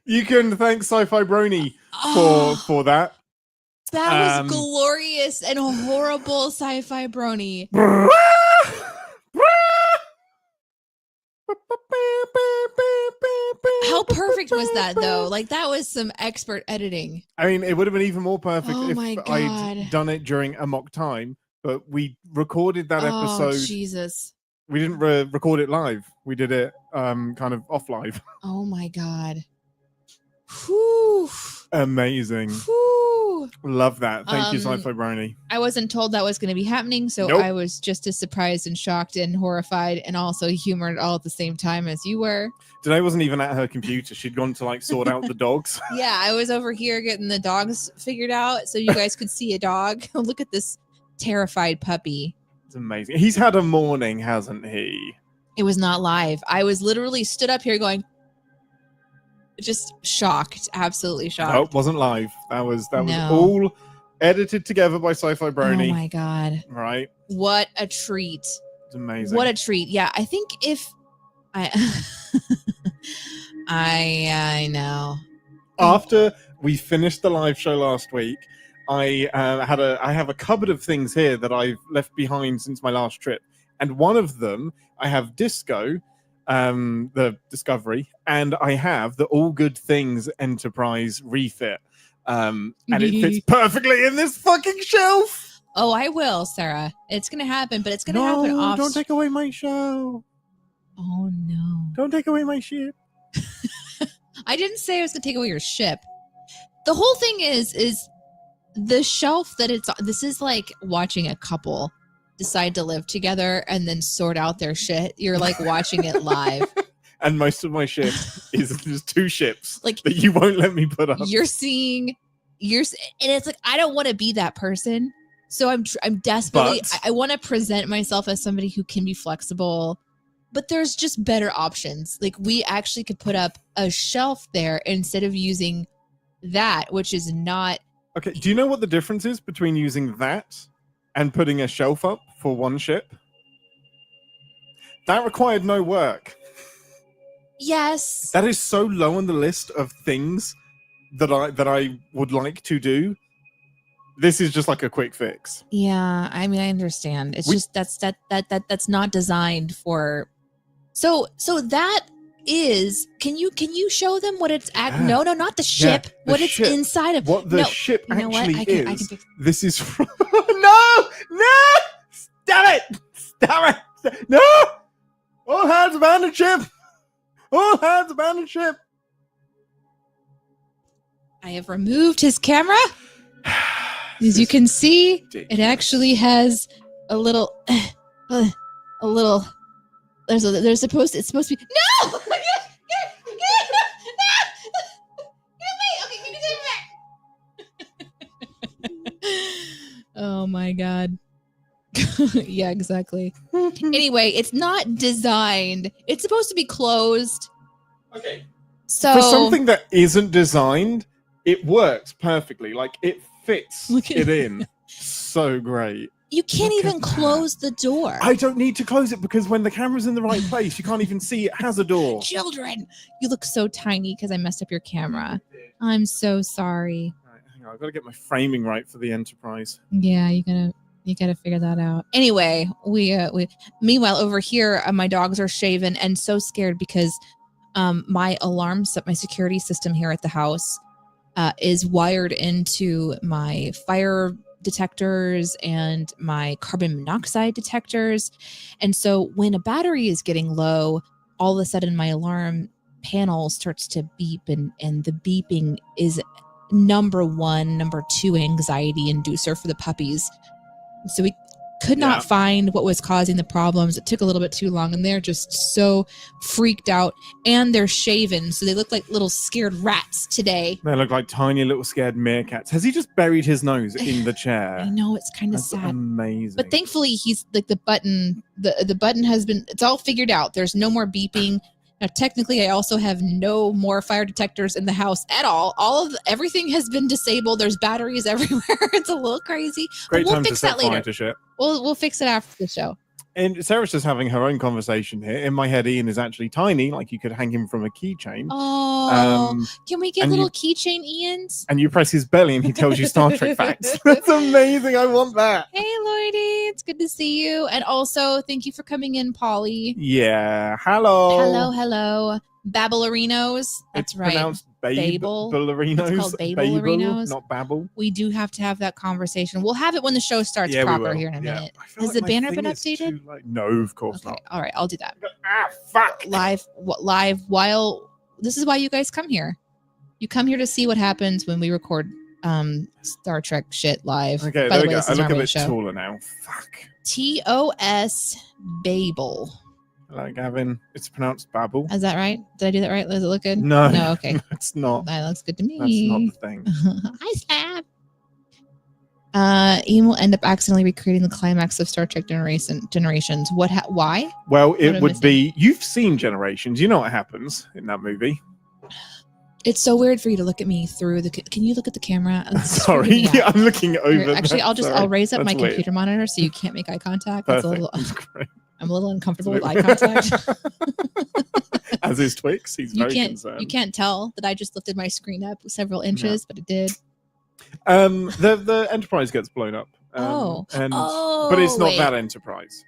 You can thank Sci-Fi Brony for that. That was glorious and horrible, Sci-Fi Brony. How perfect was that, though? Like, that was some expert editing. I mean, it would have been even more perfect if I'd done it during a mock time, but we recorded that episode. Oh, Jesus. We didn't record it live. We did it kind of off live. Oh, my God. Whew. Amazing. Whew. Love that. Thank you, Sci-Fi Brony. I wasn't told that was going to be happening, so nope. I was just as surprised and shocked and horrified and also humored all at the same time as you were. Today wasn't even at her computer. She'd gone to like sort out the dogs. Yeah, I was over here getting the dogs figured out so you guys could see a dog. Look at this terrified puppy. It's amazing. He's had a morning, hasn't he? It was not live. I was literally stood up here going, just shocked, absolutely shocked. Nope, wasn't live. That was all edited together by Sci-Fi Brony. Oh my God. Right. What a treat. It's amazing. What a treat. Yeah, I think if I know. After we finished the live show last week, I have a cupboard of things here that I've left behind since my last trip. And one of them, I have Disco, the Discovery, and I have the All Good Things Enterprise refit. And it fits perfectly in this fucking shelf. Oh, I will, Sarah. It's going to happen, but it's going to happen off. Don't take away my show. Oh, no. Don't take away my ship. I didn't say I was going to take away your ship. The whole thing is the shelf that it's on. This is like watching a couple decide to live together and then sort out their shit. You're like watching it live. And most of my ship is just two ships like that you won't let me put up. And it's like, I don't want to be that person. So I'm desperately, I want to present myself as somebody who can be flexible, but there's just better options. Like we actually could put up a shelf there instead of using that, which is not. Okay. Do you know what the difference is between using that and putting a shelf up for one ship? That required no work. Yes. That is so low on the list of things that I would like to do. This is just like a quick fix. Yeah, I mean, I understand. It's just that's not designed for. So that is. Can you show them what it's at? No, not the ship. Yeah, what it's inside of. What the ship actually I can fix. This is from. No! Stop it! No! All hands abandon ship. All hands abandon ship. I have removed his camera. As you can see, it actually has a little, it's supposed to be, no! Get me! Okay, give me that. Oh my God. Yeah, exactly. Anyway, it's not designed. It's supposed to be closed. Okay. So for something that isn't designed, it works perfectly. Like it fits it in so great. You can't even close the door. I don't need to close it because when the camera's in the right place, you can't even see it has a door. Children, you look so tiny because I messed up your camera. I'm so sorry. Right, hang on, I've got to get my framing right for the Enterprise. Yeah, you're gonna. You got to figure that out. Anyway, we meanwhile over here, my dogs are shaven and so scared because my my security system here at the house is wired into my fire detectors and my carbon monoxide detectors. And so when a battery is getting low, all of a sudden my alarm panel starts to beep, and the beeping is number 2 anxiety inducer for the puppies. So we could not find what was causing the problems. It took a little bit too long, and they're just so freaked out, and they're shaven, so they look like little scared rats today. They look like tiny little scared meerkats. Has he just buried his nose in the chair? I know, it's kind of sad. Amazing. But thankfully, he's like the button has been, it's all figured out. There's no more beeping. Now, technically, I also have no more fire detectors in the house at all. Everything has been disabled. There's batteries everywhere. It's a little crazy. Great but we'll time fix to that set fire later. to shit. We'll fix it after the show. And Sarah's just having her own conversation here. In my head, Ian is actually tiny, like you could hang him from a keychain. Oh, can we get little keychain Ians? And you press his belly and he tells you Star Trek facts. That's amazing. I want that. Hey, Lloydie. It's good to see you. And also, thank you for coming in, Polly. Yeah. Hello. Hello. Babylerinos. That's it's right. Pronounced Babel. Babylerinos. It's called Babylerinos. Not Babel. We do have to have that conversation. We'll have it when the show starts proper here in a minute. Has the banner been updated? No, of course not. All right, I'll do that. Fuck. Live while this is why you guys come here. You come here to see what happens when we record Star Trek shit live. Okay, By there the we way, go. this I is look our a main bit show. taller now. Fuck. TOS Babel. Like Gavin, it's pronounced Babel. Is that right? Did I do that right? Does it look good? No. Okay. It's not. That looks good to me. That's not the thing. Hi, Slab. Ian will end up accidentally recreating the climax of Star Trek Generations. Why? Well, What it am would I be. You've seen Generations. You know what happens in that movie. It's so weird for you to look at me through the. Can you look at the camera? Sorry, yeah, I'm looking over. Here, actually, I'll raise up my weird. computer monitor so you can't make eye contact. Perfect. That's a little. That's great. I'm a little uncomfortable with eye contact. As is Twix, he's very concerned. You can't tell that I just lifted my screen up several inches, but it did. The Enterprise gets blown up. But it's not that Enterprise.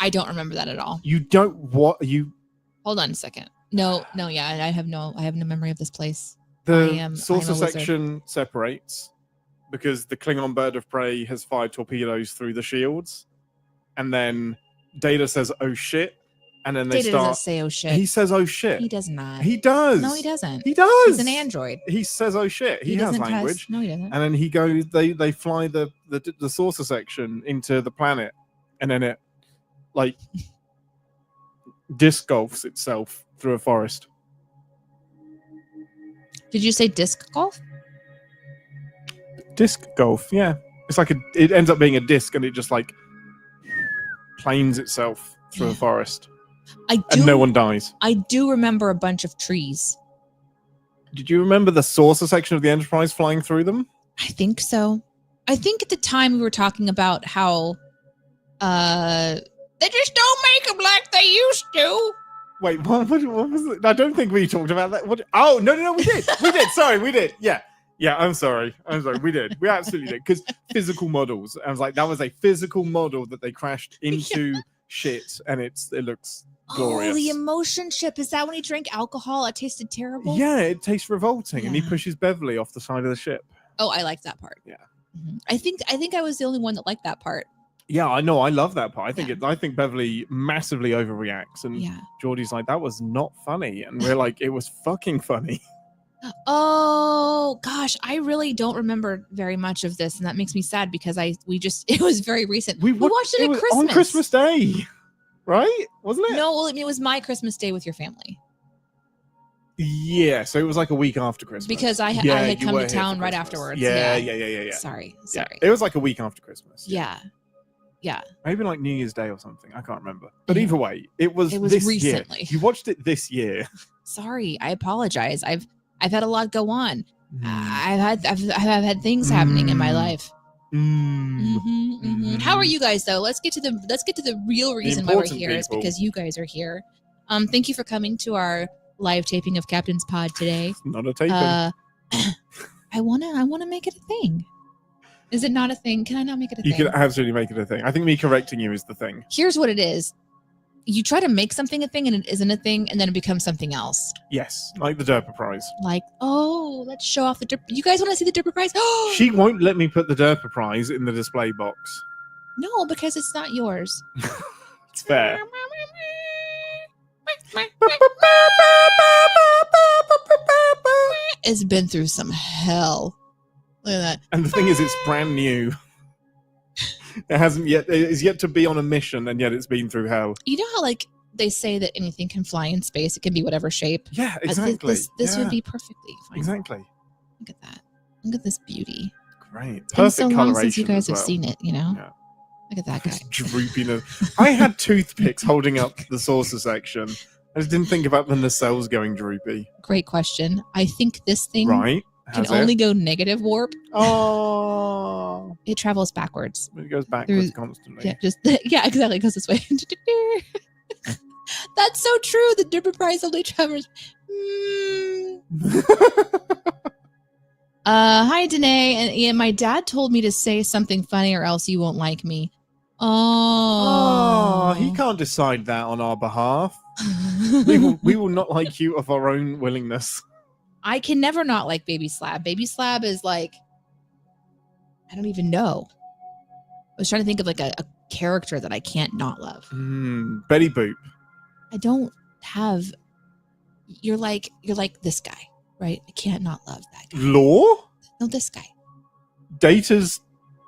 I don't remember that at all. You don't Hold on a second. No, yeah, I have no memory of this place. The saucer section separates because the Klingon bird of prey has fired torpedoes through the shields, and then Data says, "Oh shit." And then Data doesn't say "oh shit." He says "oh shit." He does not. He does. No, he doesn't. He does. He's an android. He says "oh shit." He has language. Cuss. No, he doesn't. And then he goes. They fly the saucer section into the planet, and then it like disc golfs itself through a forest. Did you say disc golf? Disc golf, yeah. It's like it ends up being a disc, and it just like planes itself through a forest. And no one dies. I do remember a bunch of trees. Did you remember the saucer section of the Enterprise flying through them? I think so. I think at the time we were talking about how they just don't make them like they used to. Wait, what was it? I don't think we talked about that. Oh, no, we did. We did. Sorry, we did. Yeah, I'm sorry. We did. We absolutely did. Because physical models. I was like, that was a physical model that they crashed into shit, and it looks glorious. Oh, the emotion ship. Is that when he drank alcohol? It tasted terrible? Yeah, it tastes revolting, and he pushes Beverly off the side of the ship. Oh, I like that part. Yeah. Mm-hmm. I think I was the only one that liked that part. Yeah, I know. I love that part. I think Beverly massively overreacts, and Geordie's like, "That was not funny," and we're like, "It was fucking funny." Oh gosh, I really don't remember very much of this, and that makes me sad because it was very recent. We watched it at Christmas on Christmas Day, right? Wasn't it? No, well, it was my Christmas Day with your family. Yeah, so it was like a week after Christmas because I had come to town right afterwards. Yeah. Sorry. Yeah. It was like a week after Christmas. Yeah. Maybe like New Year's Day or something. I can't remember. But either way, it was this recently. Year. You watched it this year. Sorry, I apologize. I've had a lot go on. I've had things happening in my life. How are you guys though? Let's get to the real reason why we're here is because you guys are here. Thank you for coming to our live taping of Captain's Pod today. Not a taping. I wanna make it a thing. Is it not a thing? Can I not make it a You thing? can absolutely make it a thing. I think me correcting you is the thing. Here's what it is. You try to make something a thing and it isn't a thing, and then it becomes something else. Yes, like the Derper Prize. Like, oh, let's show off the Derper. You guys want to see the Derper Prize? She won't let me put the Derper Prize in the display box. No, because it's not yours. It's fair. It's been through some hell. Look at that. And the thing is, it's brand new. It is yet to be on a mission, and yet it's been through hell. You know how, like, they say that anything can fly in space? It can be whatever shape. Yeah, exactly. This would be perfectly fine. Exactly. Look at that. Look at this beauty. Great. It's been so Perfect long since you coloration guys as have well. seen it, you know? Yeah. Look at that guy. Droopiness. I had toothpicks holding up the saucer section. I just didn't think about the nacelles going droopy. Great question. I think this thing can Has only it? go negative warp. Oh. It travels backwards. It goes backwards constantly. Yeah, exactly. It goes this way. That's so true. The Derper Prize only travels. Hi, Danae. And Ian, my dad told me to say something funny or else you won't like me. Oh, He can't decide that on our behalf. We will not like you of our own willingness. I can never not like Baby Slab. Baby Slab is like, I don't even know. I was trying to think of like a character that I can't not love. Betty Boop. I don't have. You're like this guy, right? I can't not love that guy. Law? No, this guy. Data's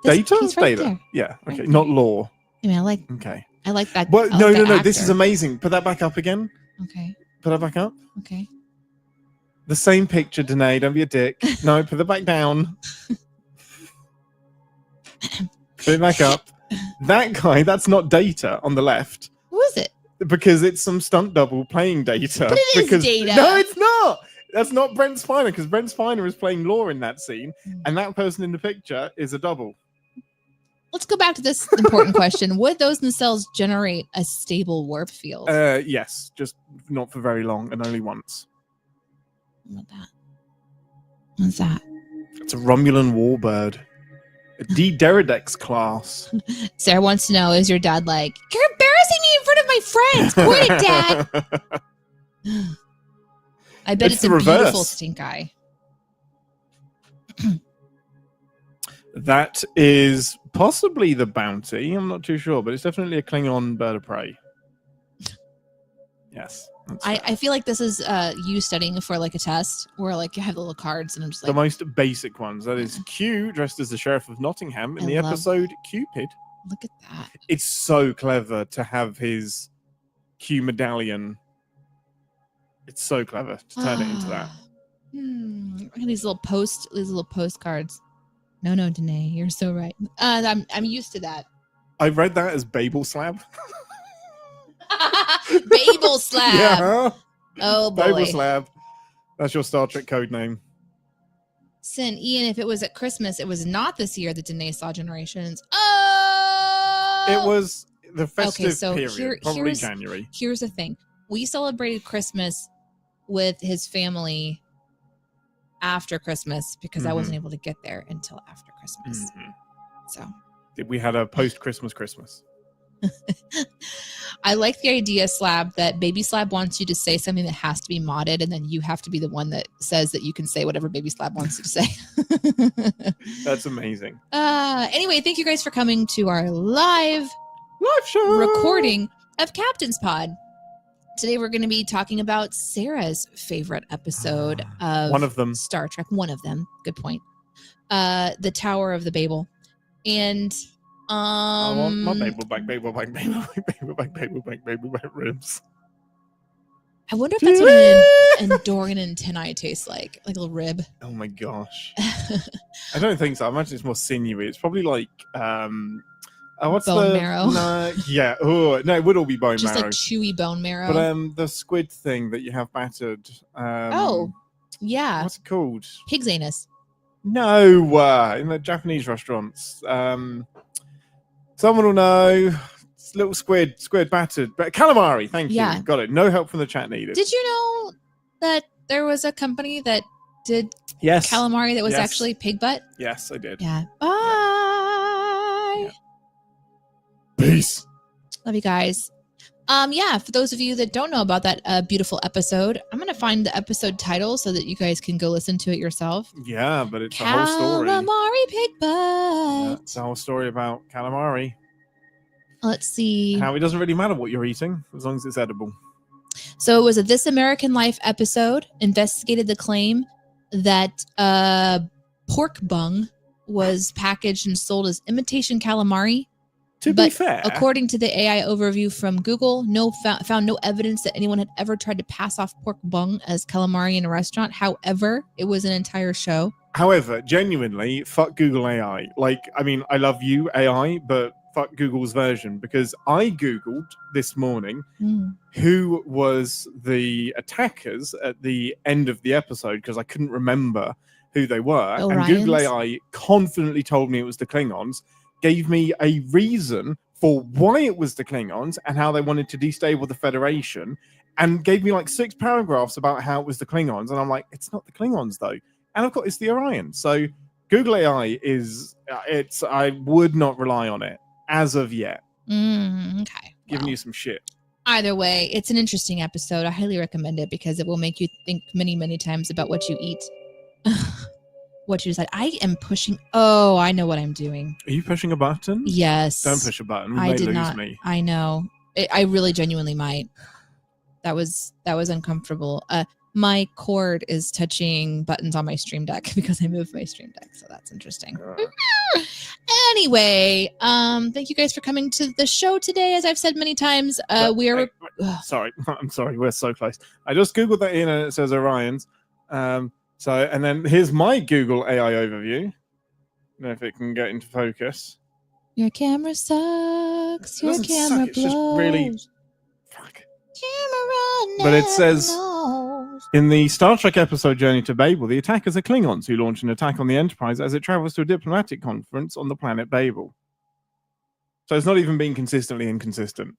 Data? He's right Data. there. Yeah. Okay. Right Not there. Law. I mean, I like that. But I no. like that This is actor. amazing. Put that back up again. Okay. Put that back up. Okay. The same picture, Danae. Don't be a dick. No, put it back down. Put it back up. That guy, that's not Data on the left. Who is it? Because it's some stunt double playing Data. But it is because, Data. No, it's not. That's not Brent Spiner, because Brent Spiner is playing Law in that scene, and that person in the picture is a double. Let's go back to this important question. Would those nacelles generate a stable warp field? Yes, just not for very long, and only once. What's that? What's that? It's a Romulan warbird. A D-Deridex class. Sarah wants to know, is your dad like, you're embarrassing me in front of my friends. Quit it, Dad. I bet it's a reverse. beautiful stink eye. That is possibly the bounty. I'm not too sure, but it's definitely a Klingon bird of prey. Yes. I feel like this is you studying for like a test where like you have the little cards and I'm just like the most basic ones. That is Q dressed as the Sheriff of Nottingham in the episode Cupid. Look at that. It's so clever to have his Q medallion. It's so clever to turn it into that. Look at these little postcards. No, Danae, you're so right. I'm used to that. I read that as Babel Slab. Babel Slab. Yeah. Oh boy. Babel Slab. That's your Star Trek code name. Sin, Ian, if it was at Christmas, it was not this year that Danae saw Generations. Oh! It was the festive so period, probably January. Here's the thing. We celebrated Christmas with his family after Christmas because I wasn't able to get there until after Christmas. So we had a post-Christmas Christmas. I like the idea, Slab, that Baby Slab wants you to say something that has to be modded, and then you have to be the one that says that you can say whatever Baby Slab wants you to say. That's amazing. Anyway, thank you guys for coming to our live show recording of Captain's Pod. Today we're going to be talking about Sarah's favorite episode of one of them. Star Trek. One of them. Good point. The Tower of the Babel. And I want my Babel back ribs. I wonder if that's what an Andorian antennae tastes like a little rib. Oh my gosh. I don't think so. I imagine it's more sinewy. It's probably like what's bone marrow? No, yeah. Oh no, it would all be bone just marrow. Just like chewy bone marrow. But the squid thing that you have battered. Oh, yeah. What's it called? Pig's anus. No, in the Japanese restaurants. Someone will know. It's little squid battered. But calamari, thank you. Yeah. Got it. No help from the chat needed. Did you know that there was a company that did Yes. calamari that was actually pig butt? Yes, I did. Yeah. Bye. Yeah. Peace. Love you guys. Yeah, for those of you that don't know about that beautiful episode, I'm going to find the episode title so that you guys can go listen to it yourself. Yeah, but it's a whole story. Calamari pig butt. Yeah, it's a whole story about calamari. Let's see. How it doesn't really matter what you're eating as long as it's edible. So it was a This American Life episode, investigated the claim that pork bung was packaged and sold as imitation calamari. To be fair, according to the AI overview from Google, found no evidence that anyone had ever tried to pass off pork bung as calamari in a restaurant. However, it was an entire show. However, genuinely, fuck Google AI. Like, I mean, I love you, AI, but fuck Google's version, because I Googled this morning who was the attackers at the end of the episode, because I couldn't remember who they were. Orions. And Google AI confidently told me it was the Klingons, gave me a reason for why it was the Klingons and how they wanted to destabilize the Federation, and gave me like 6 paragraphs about how it was the Klingons. And I'm like, it's not the Klingons though. And of course, it's the Orions. So Google AI is, I would not rely on it as of yet. Okay. Giving you some shit. Either way, it's an interesting episode. I highly recommend it because it will make you think many, many times about what you eat. What you decide. I am pushing. Oh, I know what I'm doing. Are you pushing a button? Yes. Don't push a button. We I may did lose not. me. I know. I really genuinely might. That was uncomfortable. My cord is touching buttons on my Stream Deck because I moved my Stream Deck, so that's interesting. Anyway, thank you guys for coming to the show today. As I've said many times, we are. Sorry, I'm sorry. We're so close. I just googled that in, and it says Orions. So, and then here's my Google AI overview. I don't know if it can get into focus. Your camera sucks. Your camera suck, it's blows. just really. Fuck. Camera But it says knows. in the Star Trek episode Journey to Babel, the attackers are Klingons who launch an attack on the Enterprise as it travels to a diplomatic conference on the planet Babel. So it's not even being consistently inconsistent.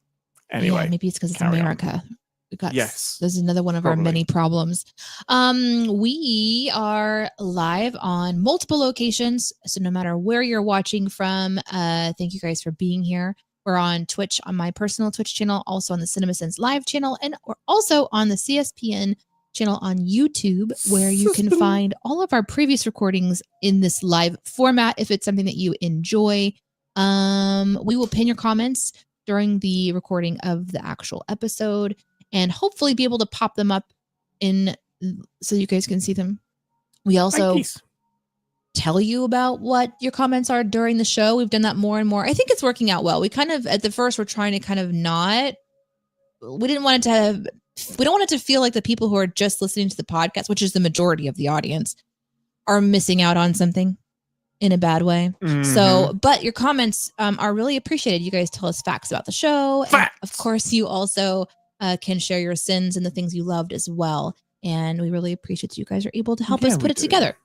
Anyway, Yeah, maybe it's because it's America. This is another one of our many problems. We are live on multiple locations, so no matter where you're watching from, thank you guys for being here. We're on Twitch, on my personal Twitch channel, also on the CinemaSins live channel, and we're also on the CSPN channel on YouTube, where you can find all of our previous recordings in this live format if it's something that you enjoy. We will pin your comments during the recording of the actual episode, and hopefully be able to pop them up in so you guys can see them. We also tell you about what your comments are during the show. We've done that more and more. I think it's working out well. We kind of, at the first, we're trying to kind of not, we don't want it to feel like the people who are just listening to the podcast, which is the majority of the audience, are missing out on something in a bad way. So, but your comments are really appreciated. You guys tell us facts about the show. And of course, you also can share your sins and the things you loved as well. And we really appreciate that you guys are able to help us put it together.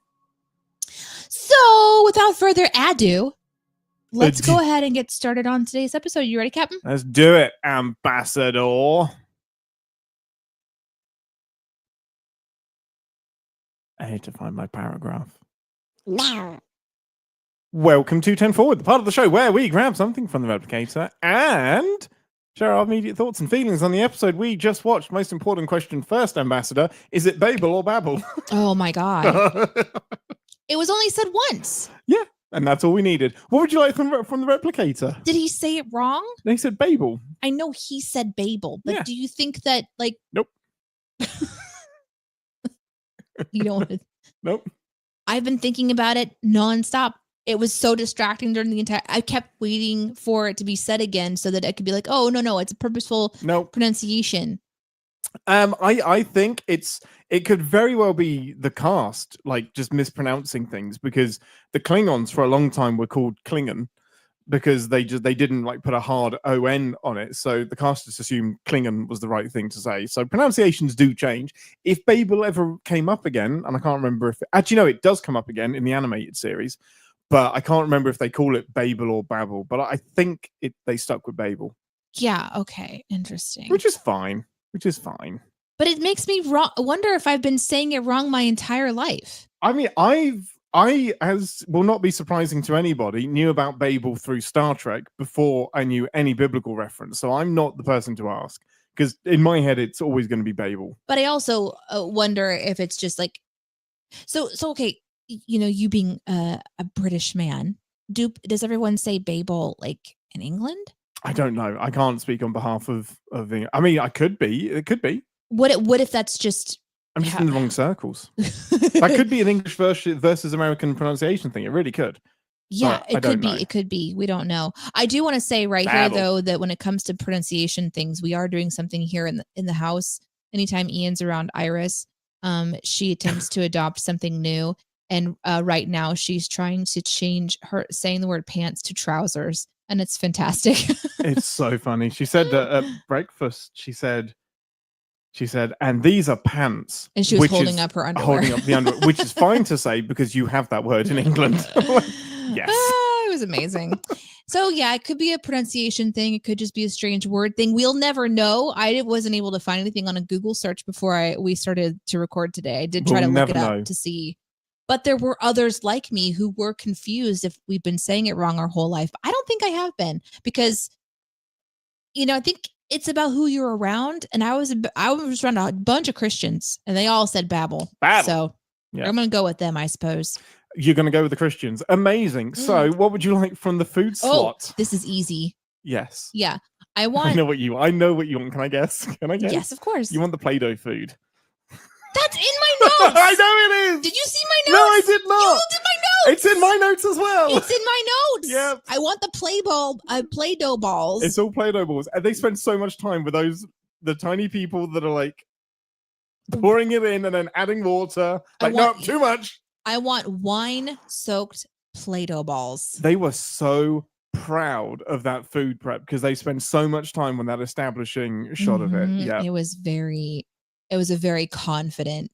So without further ado, let's go ahead and get started on today's episode. You ready, Captain? Let's do it, Ambassador. I need to find my paragraph. No. Welcome to 10 Forward, the part of the show where we grab something from the replicator and share our immediate thoughts and feelings on the episode we just watched. Most important question first, Ambassador. Is it Babel or Babel? Oh my God. It was only said once. Yeah, and that's all we needed. What would you like from the replicator? Did he say it wrong? They said Babel. I know he said Babel, but do you think that, like... Nope. You don't want to... Nope. I've been thinking about it nonstop. It was so distracting during the entire... I kept waiting for it to be said again so that I could be like, oh, no, it's a purposeful pronunciation. I think it could very well be the cast, like, just mispronouncing things, because the Klingons for a long time were called Klingon because they didn't like put a hard ON on it. So the cast just assumed Klingon was the right thing to say. So pronunciations do change. If Babel ever came up again, and I can't remember if actually no, it does come up again in the animated series, but I can't remember if they call it Babel or Babel, but I think they stuck with Babel. Yeah, okay. Interesting. Which is fine. But But it makes me wonder if I've been saying it wrong my entire life. I mean, as will not be surprising to anybody, knew about Babel through Star Trek before I knew any biblical reference. So I'm not the person to ask, because in my head, it's always going to be Babel. But I also wonder if it's just like, so okay, you know, you being a British man, does everyone say Babel like in England? I don't know. I can't speak on behalf of England. I mean, I could be. It could be. What if that's just... I'm just in the wrong circles. That could be an English versus American pronunciation thing. It really could. Yeah, it could be. It could be. We don't know. I do want to say here, though, that when it comes to pronunciation things, we are doing something here in the house. Anytime Ian's around Iris, she attempts to adopt something new. And right now she's trying to change her saying the word pants to trousers. And it's fantastic. It's so funny. She said at breakfast, she said, and these are pants. And she was holding up her underwear. Holding up the underwear, which is fine to say because you have that word in England. Yes. It was amazing. So yeah, it could be a pronunciation thing. It could just be a strange word thing. We'll never know. I wasn't able to find anything on a Google search before we started to record today. I did try to look it up to see. But there were others like me who were confused if we've been saying it wrong our whole life. I don't think I have been, because, you know, I think it's about who you're around. And I was around a bunch of Christians and they all said Babel. So yeah. I'm going to go with them, I suppose. You're going to go with the Christians. Amazing. So what would you like from the food slot? This is easy. Yes. Yeah. I know what you want. Can I guess? Yes, of course. You want the Play-Doh food. That's in my notes. I know it is. Did you see my notes? No, I did not. You looked at my notes. It's in my notes as well. It's in my notes. Yeah. I want the Play-Doh balls. It's all Play-Doh balls. And they spend so much time with the tiny people that are like pouring it in and then adding water. Like, no, too much. I want wine-soaked Play-Doh balls. They were so proud of that food prep because they spend so much time on that establishing shot of it. Yeah. It was a very confident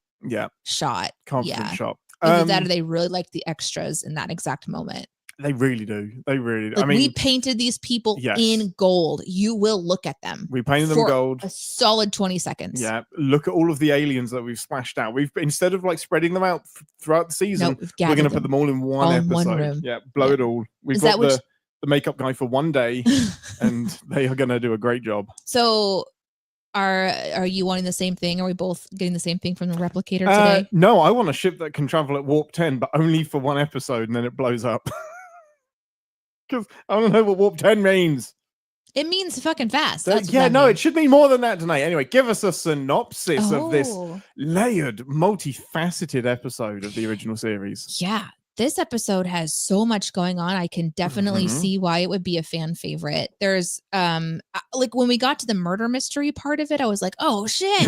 shot. Confident shot. Either that or they really liked the extras in that exact moment. They really do. Like, we painted these people in gold. You will look at them. We painted them gold. A solid 20 seconds. Yeah. Look at all of the aliens that we've splashed out. Instead of like spreading them out throughout the season, we're going to put them all in one episode. One room. Yeah. Blow it all. We've got the makeup guy for one day and they are going to do a great job. So are you wanting the same thing? Are we both getting the same thing from the replicator today? No, I want a ship that can travel at warp 10, but only for one episode and then it blows up. Because I don't know what warp 10 means. It means fucking fast. It should mean more than that tonight. Anyway, give us a synopsis of this layered, multifaceted episode of the original series. Yeah. This episode has so much going on. I can definitely see why it would be a fan favorite. There's like when we got to the murder mystery part of it, I was like, oh shit.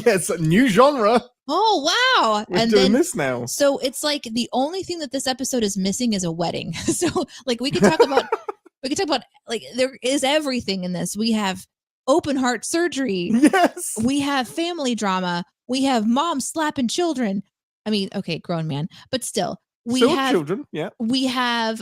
Yes, a new genre. Oh wow. We're doing this now. So it's like the only thing that this episode is missing is a wedding. So like we could talk about like there is everything in this. We have open heart surgery. Yes. We have family drama. We have mom slapping children. I mean, okay, grown man, but still. We have children, yeah. We have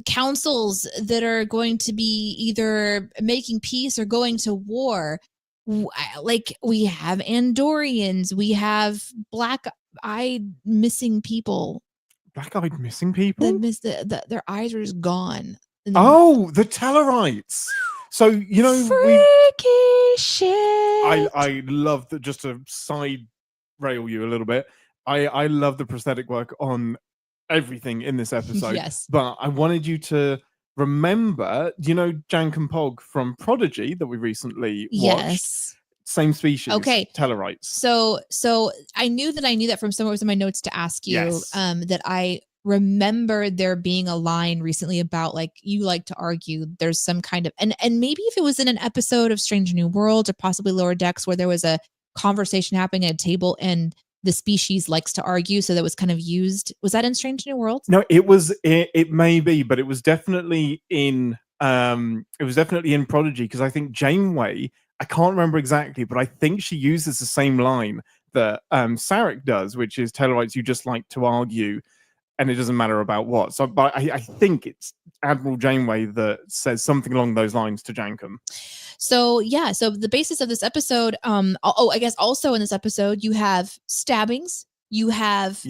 councils that are going to be either making peace or going to war. Like we have Andorians, we have black-eyed missing people. Black-eyed missing people? Their eyes are just gone. Oh, the Tellarites. So, you know, freaky shit. I love that. Just to side rail you a little bit. I love the prosthetic work on everything in this episode. Yes. But I wanted you to remember, you know, Jank and Pog from Prodigy that we recently watched? Yes. Same species. Okay. Tellarites. So I knew that from somewhere. It was in my notes to ask you that I remember there being a line recently about like you like to argue there's some kind of and maybe if it was in an episode of Strange New Worlds or possibly Lower Decks where there was a conversation happening at a table and the species likes to argue, so that was kind of used. Was that in Strange New Worlds? No, it may be, but it was definitely in Prodigy because I think Janeway, I can't remember exactly, but I think she uses the same line that Sarek does, which is Tellarites, you just like to argue. and it doesn't matter about what. So, but I think it's Admiral Janeway that says something along those lines to Jankum. So yeah, so the basis of this episode, I guess also in this episode you have stabbings, you have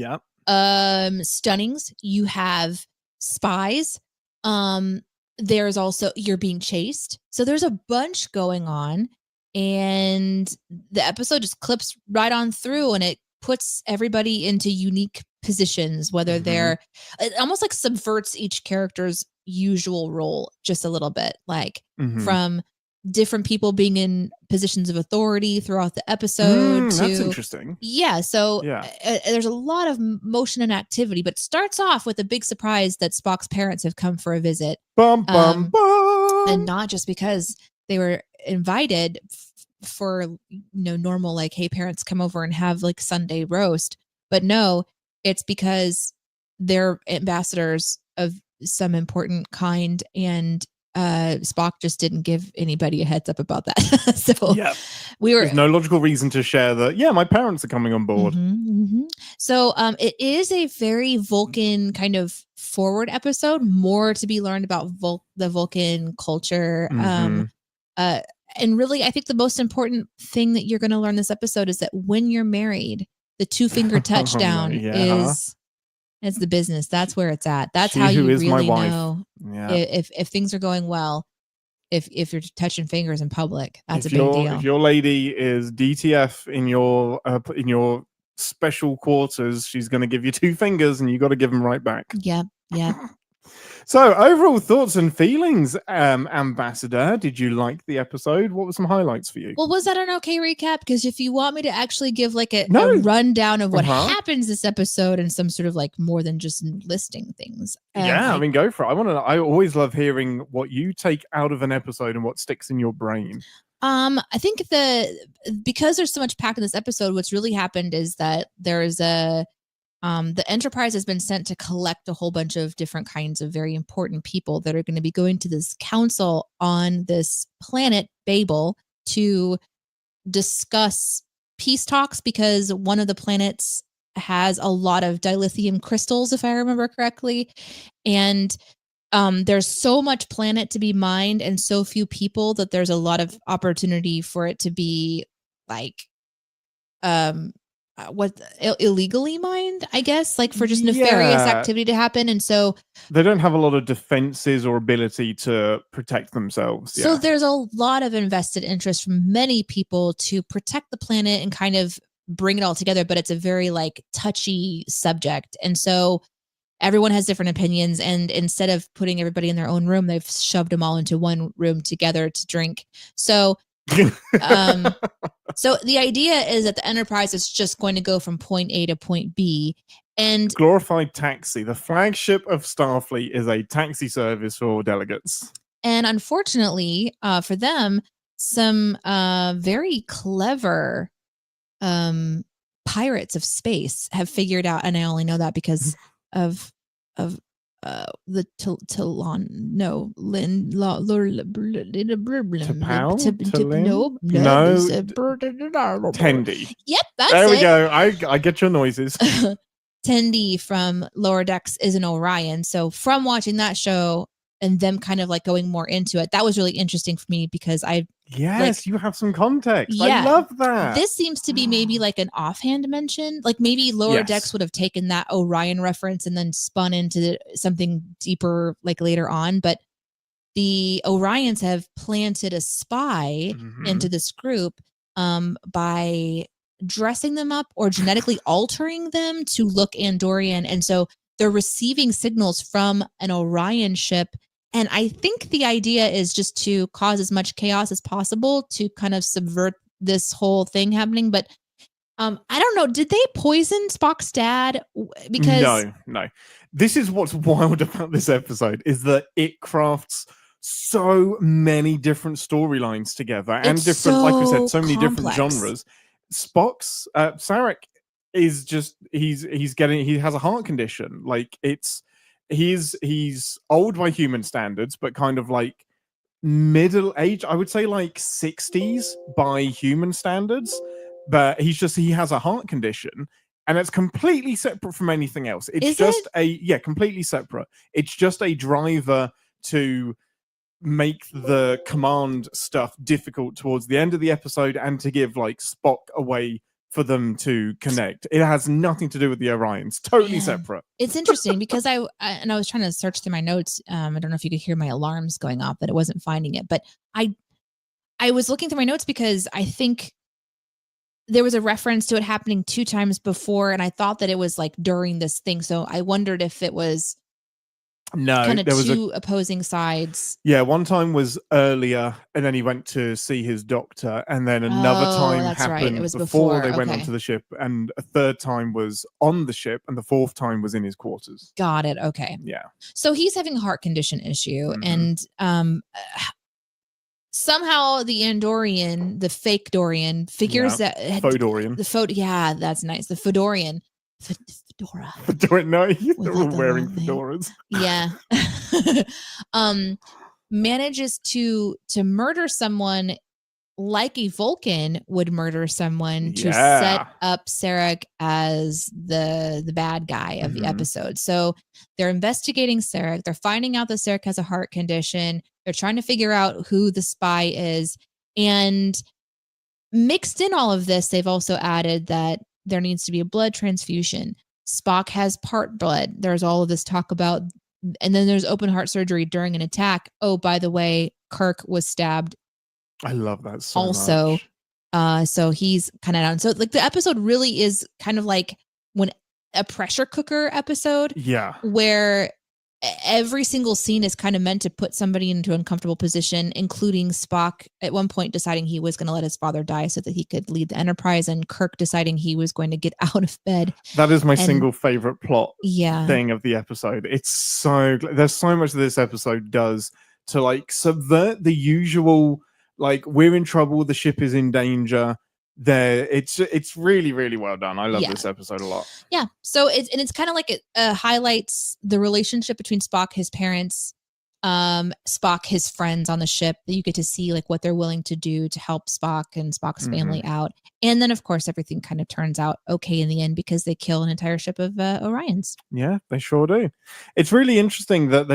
stunnings, you have spies. There's also you're being chased. So there's a bunch going on, and the episode just clips right on through, and it puts everybody into unique positions, whether they're, it almost like subverts each character's usual role just a little bit, like from different people being in positions of authority throughout the episode. That's interesting. Yeah. So there's a lot of motion and activity, but it starts off with a big surprise that Spock's parents have come for a visit. Bum, bum, bum. And not just because they were invited for, normal, like, hey, parents, come over and have like Sunday roast. But no, it's because they're ambassadors of some important kind, and Spock just didn't give anybody a heads up about that. So there's no logical reason to share that. Yeah, my parents are coming on board. So it is a very Vulcan kind of forward episode, more to be learned about the Vulcan culture. And really, I think the most important thing that you're going to learn this episode is that when you're married, the 2-finger touchdown is the business. That's where it's at. That's how you really know if things are going well. If you're touching fingers in public, that's a big deal. If your lady is DTF in your special quarters, she's going to give you 2 fingers, and you got to give them right back. Yeah. So, overall thoughts and feelings, Ambassador. Did you like the episode? What were some highlights for you? Well, was that an okay recap? Because if you want me to actually give like a rundown of what happens this episode and some sort of like more than just listing things. I mean, go for it. I always love hearing what you take out of an episode and what sticks in your brain. I think because there's so much packed in this episode, what's really happened is that there's the Enterprise has been sent to collect a whole bunch of different kinds of very important people that are going to be going to this council on this planet, Babel, to discuss peace talks, because one of the planets has a lot of dilithium crystals, if I remember correctly. And there's so much planet to be mined and so few people that there's a lot of opportunity for it to be like illegally mined, I guess, like for just nefarious activity to happen. And so they don't have a lot of defenses or ability to protect themselves. So there's a lot of invested interest from many people to protect the planet and kind of bring it all together, but it's a very like touchy subject. And so everyone has different opinions, and instead of putting everybody in their own room, they've shoved them all into one room together to drink. So so the idea is that the Enterprise is just going to go from point A to point B, and glorified taxi. The flagship of Starfleet is a taxi service for delegates. And unfortunately, for them, some very clever pirates of space have figured out, and I only know that because of the Talon, no, Lin, Tendi. Yep, that's there we it. go. I get your noises. Tendi from Lower Decks is an Orion. So from watching that show and them kind of like going more into it, that was really interesting for me because you have some context. I love that. This seems to be maybe like an offhand mention. Like maybe Lower Decks would have taken that Orion reference and then spun into something deeper like later on. But the Orions have planted a spy into this group by dressing them up or genetically altering them to look Andorian. And so they're receiving signals from an Orion ship. And I think the idea is just to cause as much chaos as possible to kind of subvert this whole thing happening. But I don't know. Did they poison Spock's dad? Because no. This is what's wild about this episode is that it crafts so many different storylines together and different, like we said, so many different genres. Spock's Sarek is just he has a heart condition. Like he's old by human standards, but kind of like middle age, I would say like 60s by human standards. But he has a heart condition, and it's completely separate from anything else. It's Is just it? completely separate. It's just a driver to make the command stuff difficult towards the end of the episode and to give like Spock a way for them to connect. It has nothing to do with the Orions. Totally separate. It's interesting because I was trying to search through my notes. I don't know if you could hear my alarms going off, but it wasn't finding it. But I was looking through my notes because I think there was a reference to it happening 2 times before, and I thought that it was like during this thing. So I wondered if it was kind of two opposing sides. Yeah, one time was earlier, and then he went to see his doctor, and then another time happened right. It was before they went onto the ship, and a third time was on the ship, and the fourth time was in his quarters. Got it. Okay. Yeah. So he's having a heart condition issue, and somehow the Andorian, the fake Dorian, figures that Fodorian. Yeah, that's nice. The Fodorian. Fedora. No, they're all wearing fedoras. Yeah. Manages to murder someone like a Vulcan would murder someone to set up Sarek as the bad guy of the episode. So they're investigating Sarek. They're finding out that Sarek has a heart condition. They're trying to figure out who the spy is. And mixed in all of this, they've also added that there needs to be a blood transfusion. Spock has part blood. There's all of this talk about, and then there's open heart surgery during an attack. Oh, by the way, Kirk was stabbed. I love that so much. So he's kind of down. So like the episode really is kind of like when a pressure cooker episode. Yeah. Where every single scene is kind of meant to put somebody into an uncomfortable position, including Spock at one point deciding he was going to let his father die so that he could lead the Enterprise, and Kirk deciding he was going to get out of bed. That is my single favorite plot thing of the episode. It's so, there's so much that this episode does to like subvert the usual, like, we're in trouble, the ship is in danger. It's really, really well done. I love this episode a lot. Yeah. So it's kind of like it highlights the relationship between Spock, his parents, Spock, his friends on the ship, that you get to see like what they're willing to do to help Spock and Spock's family out. And then of course everything kind of turns out okay in the end because they kill an entire ship of Orions. Yeah, they sure do. It's really interesting that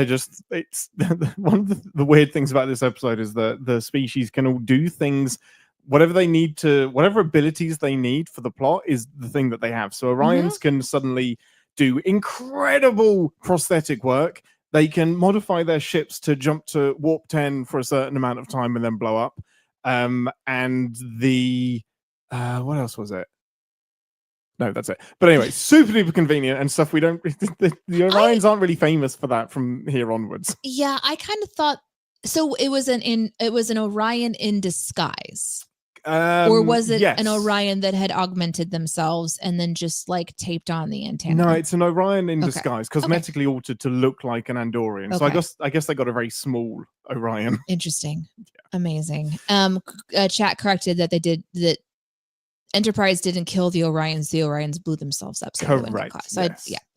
it's one of the weird things about this episode is that the species can all do things, whatever they need to, whatever abilities they need for the plot is the thing that they have. So Orions can suddenly do incredible prosthetic work. They can modify their ships to jump to warp 10 for a certain amount of time and then blow up. And the what else was it? No, that's it. But anyway, super duper convenient and stuff. We don't the Orions aren't really famous for that from here onwards. Yeah, I kind of thought so. It was an Orion in disguise. Or was it an Orion that had augmented themselves and then just like taped on the antenna? No, it's an Orion in disguise, cosmetically altered to look like an Andorian. So I guess they got a very small Orion. Interesting. Amazing. Chat corrected that Enterprise didn't kill the Orions. The Orions blew themselves up. So correct. So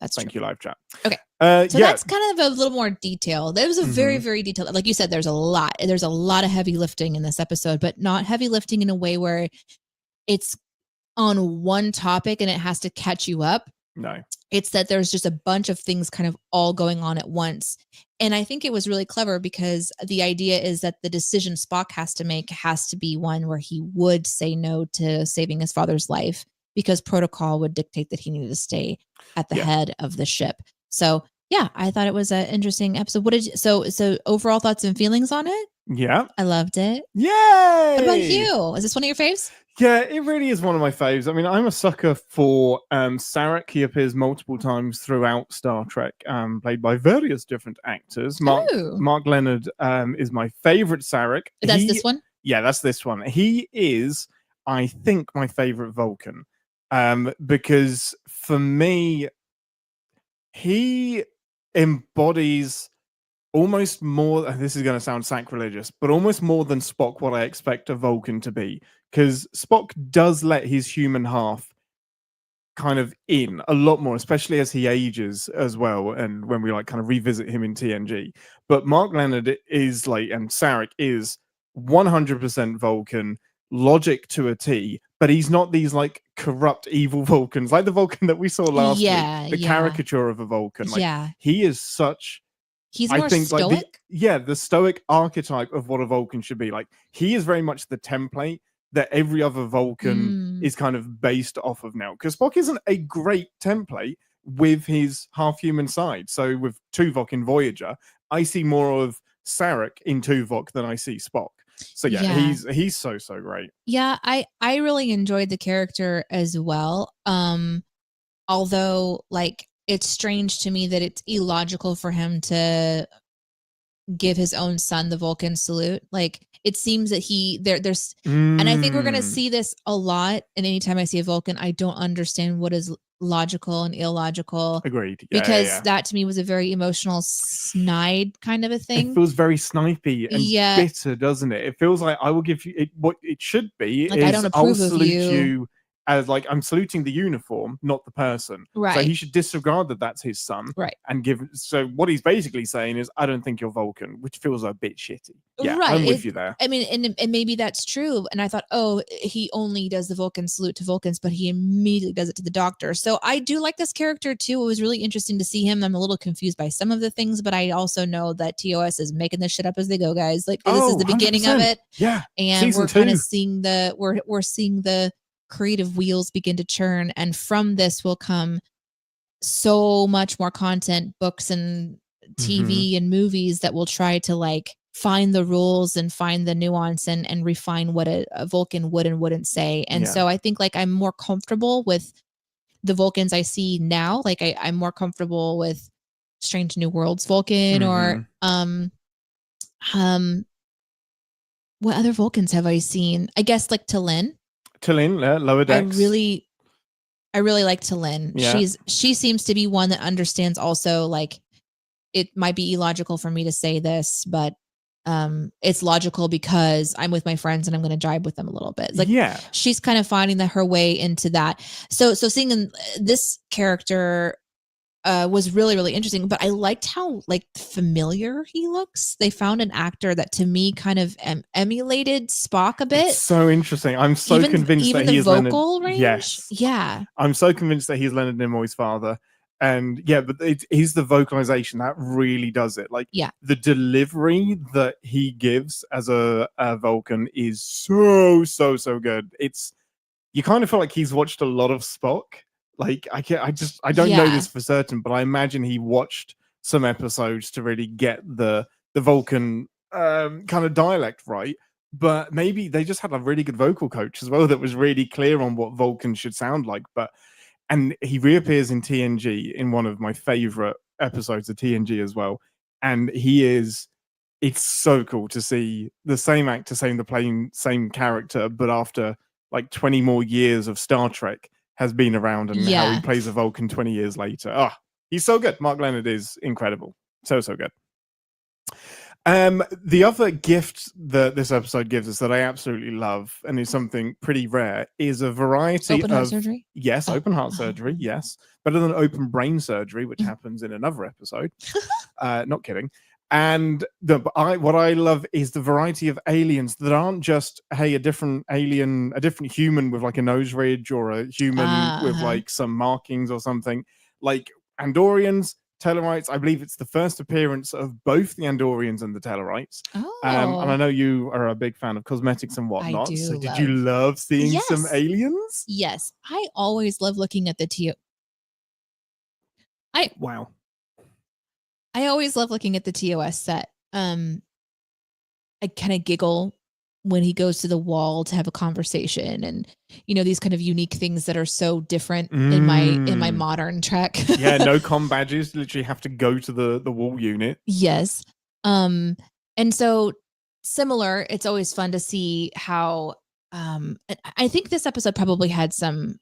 that's Thank you, live chat. Okay. So that's kind of a little more detail. That was a very, very detailed. Like you said, there's a lot of heavy lifting in this episode, but not heavy lifting in a way where it's on one topic and it has to catch you up. No. It's that there's just a bunch of things kind of all going on at once. And I think it was really clever because the idea is that the decision Spock has to make has to be one where he would say no to saving his father's life because protocol would dictate that he needed to stay at the head of the ship. So yeah, I thought it was an interesting episode. So overall thoughts and feelings on it? Yeah. I loved it. Yay! What about you? Is this one of your faves? Yeah, it really is one of my faves. I mean, I'm a sucker for Sarek. He appears multiple times throughout Star Trek, played by various different actors. Mark Leonard is my favorite Sarek. That's this one? Yeah, that's this one. He is, I think, my favorite Vulcan. Because for me, he embodies almost more, this is going to sound sacrilegious, but almost more than Spock what I expect a Vulcan to be. Because Spock does let his human half kind of in a lot more, especially as he ages as well, and when we like kind of revisit him in TNG. But Mark Leonard is like, and Sarek is 100% Vulcan, logic to a T, but he's not these like corrupt evil Vulcans like the Vulcan that we saw last week, the caricature of a Vulcan. Like he is such, he's more stoic. Like the stoic archetype of what a Vulcan should be. Like he is very much the template that every other Vulcan is kind of based off of now, because Spock isn't a great template with his half-human side. So with Tuvok in Voyager, I see more of Sarek in Tuvok than I see Spock. So he's so great. Yeah, I really enjoyed the character as well. Although like it's strange to me that it's illogical for him to give his own son the Vulcan salute. Like it seems that there's and I think we're gonna see this a lot. And anytime I see a Vulcan, I don't understand what is logical and illogical. Agreed. Because that to me was a very emotional snide kind of a thing. It feels very snipey and bitter, doesn't it? It feels like I will give you it. What it should be like is I don't approve I'll salute of you as like I'm saluting the uniform, not the person. Right. So he should disregard that that's his son. Right. And give. So what he's basically saying is, I don't think you're Vulcan, which feels a bit shitty. Yeah, right. I'm with you there. I mean, and maybe that's true. And I thought, oh, he only does the Vulcan salute to Vulcans, but he immediately does it to the Doctor. So I do like this character too. It was really interesting to see him. I'm a little confused by some of the things, but I also know that TOS is making this shit up as they go, guys. Like this is the beginning 100%. Of it. Yeah. And we're kind of seeing we're seeing the creative wheels begin to churn, and from this will come so much more content, books and TV and movies that will try to like find the rules and find the nuance and refine what a Vulcan would and wouldn't say. And so I think like I'm more comfortable with the Vulcans I see now. Like I'm more comfortable with Strange New Worlds Vulcan or what other Vulcans have I seen? I guess like T'Lyn, Lower Decks. I really like T'Lyn. Yeah. She seems to be one that understands also, like, it might be illogical for me to say this, but it's logical because I'm with my friends and I'm going to jibe with them a little bit. Like, she's kind of finding her way into that. So seeing this character was really, really interesting, but I liked how like familiar he looks. They found an actor that to me kind of emulated Spock a bit. It's so interesting. I'm so convinced that he is vocal range. Yes. Yeah. I'm so convinced that he's Leonard Nimoy's father. And but he's the vocalization that really does it. Like the delivery that he gives as a Vulcan is so good. You kind of feel like he's watched a lot of Spock. Like I don't know this for certain, but I imagine he watched some episodes to really get the Vulcan kind of dialect right. But maybe they just had a really good vocal coach as well that was really clear on what Vulcan should sound like. And he reappears in TNG in one of my favorite episodes of TNG as well. And it's so cool to see the same actor saying the same character, but after like 20 more years of Star Trek has been around, and how he plays a Vulcan 20 years later. Oh, he's so good. Mark Leonard is incredible. So good. The other gift that this episode gives us that I absolutely love, and is something pretty rare, is a variety of... Open heart surgery? Yes, open heart surgery, yes. Better than open brain surgery, which happens in another episode. Not kidding. And what I love is the variety of aliens that aren't just, hey, a different alien, a different human with like a nose ridge, or a human with like some markings or something. Like Andorians, Tellarites. I believe it's the first appearance of both the Andorians and the Tellarites. And I know you are a big fan of cosmetics and whatnot. So did you love seeing some aliens? Yes. I always love looking at the Wow. I always love looking at the TOS set. I kind of giggle when he goes to the wall to have a conversation, and these kind of unique things that are so different in my modern Trek. No comm badges. Literally have to go to the wall unit. Yes. And so similar. It's always fun to see how. I think this episode probably had some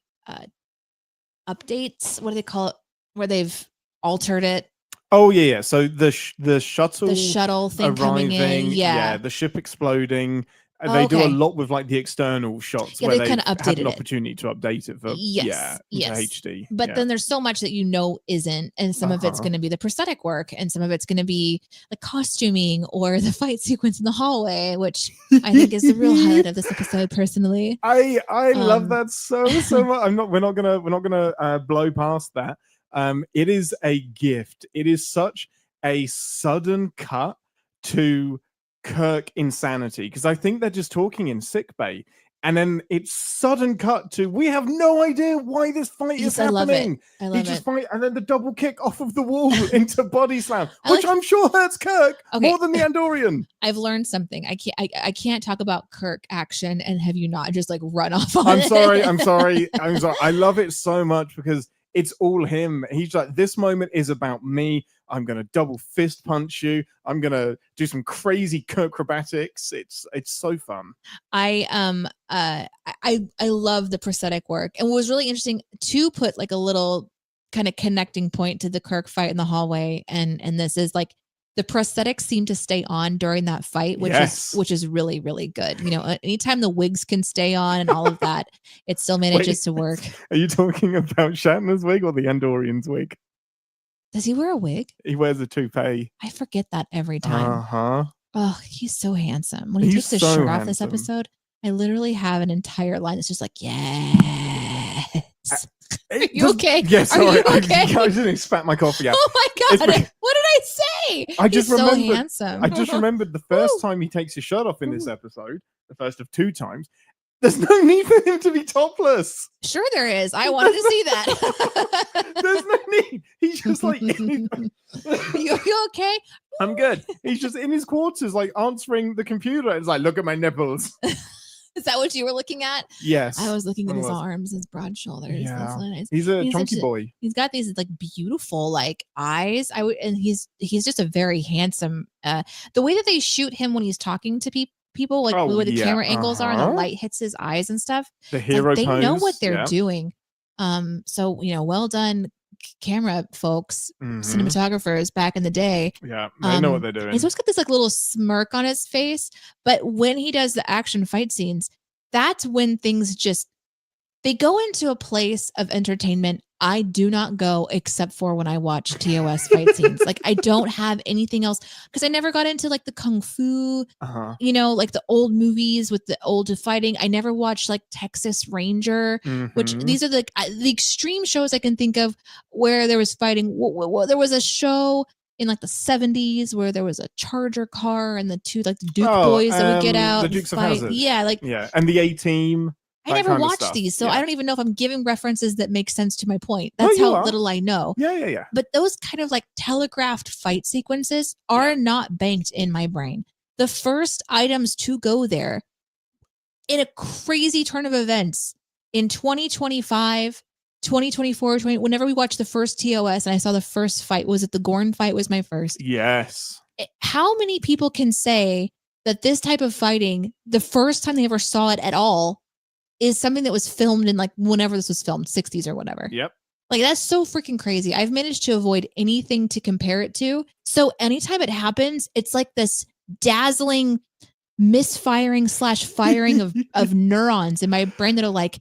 updates. What do they call it? Where they've altered it. Oh yeah. So the shuttle thing arriving, coming in, the ship exploding. And they do a lot with like the external shots where they kind of had an opportunity to update it for into HD. But then there's so much that isn't, and some of it's going to be the prosthetic work, and some of it's going to be the costuming or the fight sequence in the hallway, which I think is the real highlight of this episode. Personally, I love that so much. We're not gonna blow past that. It is a gift. It is such a sudden cut to Kirk insanity, because I think they're just talking in sickbay, and then it's sudden cut to we have no idea why this fight is happening. I love it. Fight, and then the double kick off of the wall into body slam, which I'm sure hurts Kirk more than the Andorian. I've learned something. I can't talk about Kirk action and have you not just like run off on I'm sorry. I love it so much because it's all him. He's like, this moment is about me. I'm gonna double fist punch you. I'm gonna do some crazy acrobatics. It's so fun. I love the prosthetic work, and what was really interesting to put like a little kind of connecting point to the Kirk fight in the hallway, and this is like the prosthetics seem to stay on during that fight, which is really, really good. You know, anytime the wigs can stay on and all of that, it still manages to work. Are you talking about Shatner's wig or the Andorian's wig? Does he wear a wig? He wears a toupee. I forget that every time. Uh-huh. Oh, he's so handsome. When he takes his shirt off this episode, I literally have an entire line that's just like, yes. Are you okay? Yes, sorry. Are you okay? I didn't spat my coffee out. Oh my God. What did I say? He's so handsome. I just remembered the first time he takes his shirt off in this episode, the first of 2 times. There's no need for him to be topless. Sure there is. I wanted to see that. There's no need. He's just like... you okay? I'm good. He's just in his quarters, like answering the computer. It's like, look at my nipples. Is that what you were looking at? Yes. I was looking at his arms, his broad shoulders. Yeah. That's really nice. He's a chunky boy. He's got these like beautiful like eyes. And he's just a very handsome. The way that they shoot him when he's talking to people, like the way the camera angles are, and the light hits his eyes and stuff. The hero like, they pose, know what they're doing. So well done, camera folks, cinematographers back in the day. Yeah, they know what they're doing. He's always got this like little smirk on his face, but when he does the action fight scenes, that's when things they go into a place of entertainment I do not go except for when I watch TOS fight scenes. Like I don't have anything else because I never got into like the kung fu, like the old movies with the old fighting. I never watched like Texas Ranger, which these are the extreme shows I can think of where there was fighting. There was a show in like the 70s where there was a Charger car and the two like the Duke boys that would get out. The Dukes of Hazzard. Yeah, and the A-Team. I never watched these, so I don't even know if I'm giving references that make sense to my point. That's how little I know. Yeah. But those kind of like telegraphed fight sequences are not banked in my brain. The first items to go there in a crazy turn of events in 2025, 2024, whenever we watched the first TOS and I saw the first fight, was it the Gorn fight was my first? Yes. How many people can say that this type of fighting, the first time they ever saw it at all, is something that was filmed in like whenever this was filmed, 60s or whatever. Yep. Like that's so freaking crazy. I've managed to avoid anything to compare it to. So anytime it happens, it's like this dazzling misfiring / firing of neurons in my brain that are like,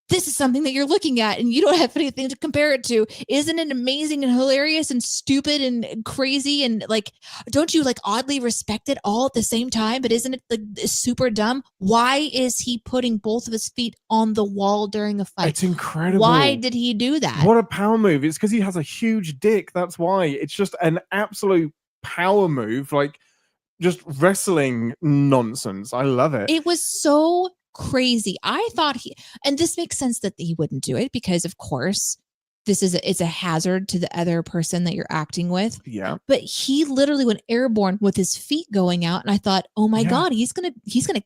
this is something that you're looking at and you don't have anything to compare it to. Isn't it amazing and hilarious and stupid and crazy? And like, don't you like oddly respect it all at the same time? But isn't it like super dumb? Why is he putting both of his feet on the wall during a fight? It's incredible. Why did he do that? What a power move. It's because he has a huge dick. That's why. It's just an absolute power move. Like just wrestling nonsense. I love it. It was so crazy. I thought and this makes sense that he wouldn't do it because of course it's a hazard to the other person that you're acting with. Yeah. But he literally went airborne with his feet going out and I thought, oh my God, he's gonna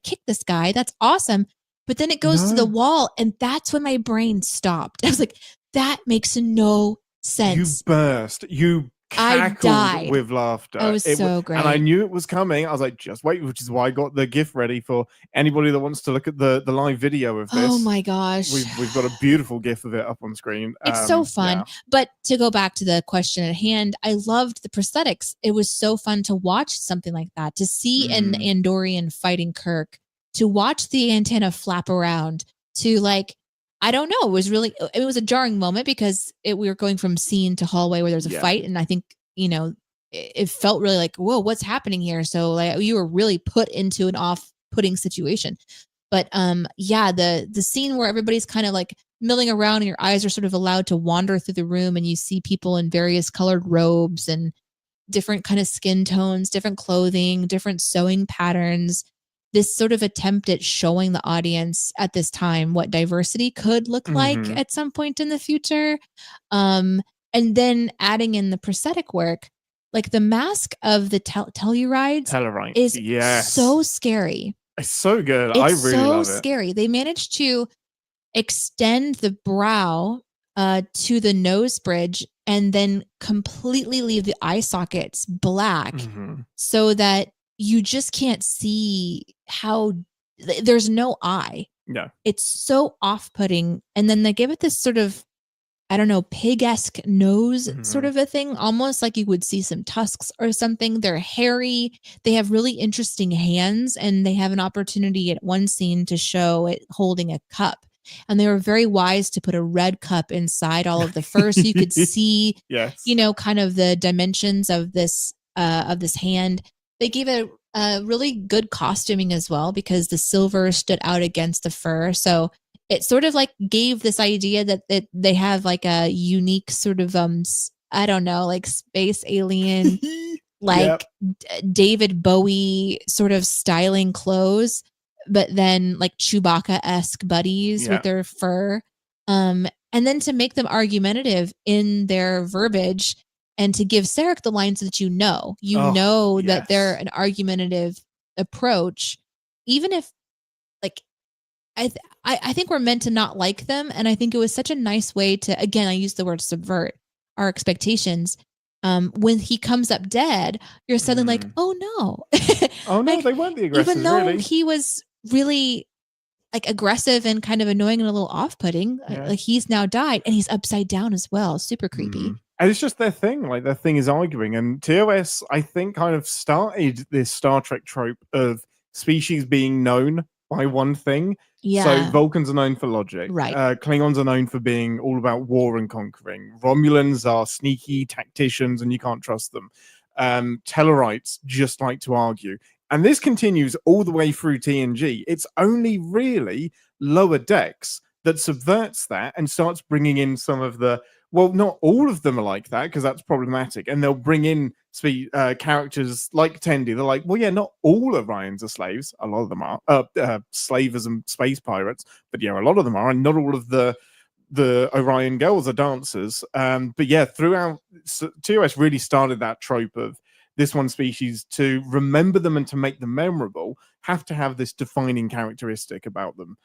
kick this guy. That's awesome. But then it goes to the wall and that's when my brain stopped. I was like, that makes no sense. You burst. You cackled with laughter. It was so great. And I knew it was coming. I was like, just wait, which is why I got the GIF ready for anybody that wants to look at the live video of this. Oh my gosh. We've got a beautiful GIF of it up on screen. It's so fun. Yeah. But to go back to the question at hand, I loved the prosthetics. It was so fun to watch something like that, to see an Andorian fighting Kirk to watch the antenna flap around, to like, I don't know, it was a jarring moment because we were going from scene to hallway where there's a fight. And I think, it felt really like, whoa, what's happening here? So like you were really put into an off-putting situation. But the scene where everybody's kind of like milling around and your eyes are sort of allowed to wander through the room and you see people in various colored robes and different kind of skin tones, different clothing, different sewing patterns. This sort of attempt at showing the audience at this time what diversity could look like at some point in the future. And then adding in the prosthetic work, like the mask of the Tellurides is so scary. It's so good. I really love it. It's so scary. They managed to extend the brow to the nose bridge and then completely leave the eye sockets black so that you just can't see how there's no eye. Yeah. It's so off-putting. And then they give it this sort of, I don't know, pig-esque nose sort of a thing, almost like you would see some tusks or something. They're hairy. They have really interesting hands, and they have an opportunity at one scene to show it holding a cup. And they were very wise to put a red cup inside all of the fur so you could see, kind of the dimensions of this hand. They gave it a really good costuming as well because the silver stood out against the fur. So it sort of like gave this idea that they have like a unique sort of, I don't know, like space alien, like David Bowie sort of styling clothes, but then like Chewbacca-esque buddies with their fur. And then to make them argumentative in their verbiage and to give Sarek the lines that that they're an argumentative approach, even if like, I think we're meant to not like them. And I think it was such a nice way to, again, I use the word subvert our expectations. When he comes up dead, you're suddenly like, oh no. Oh no, like, they weren't the aggressors. Even though he was really like aggressive and kind of annoying and a little off-putting, like he's now died and he's upside down as well. Super creepy. And it's just their thing. Like their thing is arguing. And TOS, I think, kind of started this Star Trek trope of species being known by one thing. Yeah. So Vulcans are known for logic. Right. Klingons are known for being all about war and conquering. Romulans are sneaky tacticians and you can't trust them. Tellurites just like to argue. And this continues all the way through TNG. It's only really Lower Decks that subverts that and starts bringing in some of the, well, not all of them are like that because that's problematic. And they'll bring in characters like Tendi. They're like, well, yeah, not all Orions are slaves. A lot of them are slavers and space pirates. But yeah, a lot of them are. And not all of the Orion girls are dancers. But yeah, throughout, TOS really started that trope of this one species, to remember them and to make them memorable, have to have this defining characteristic about them.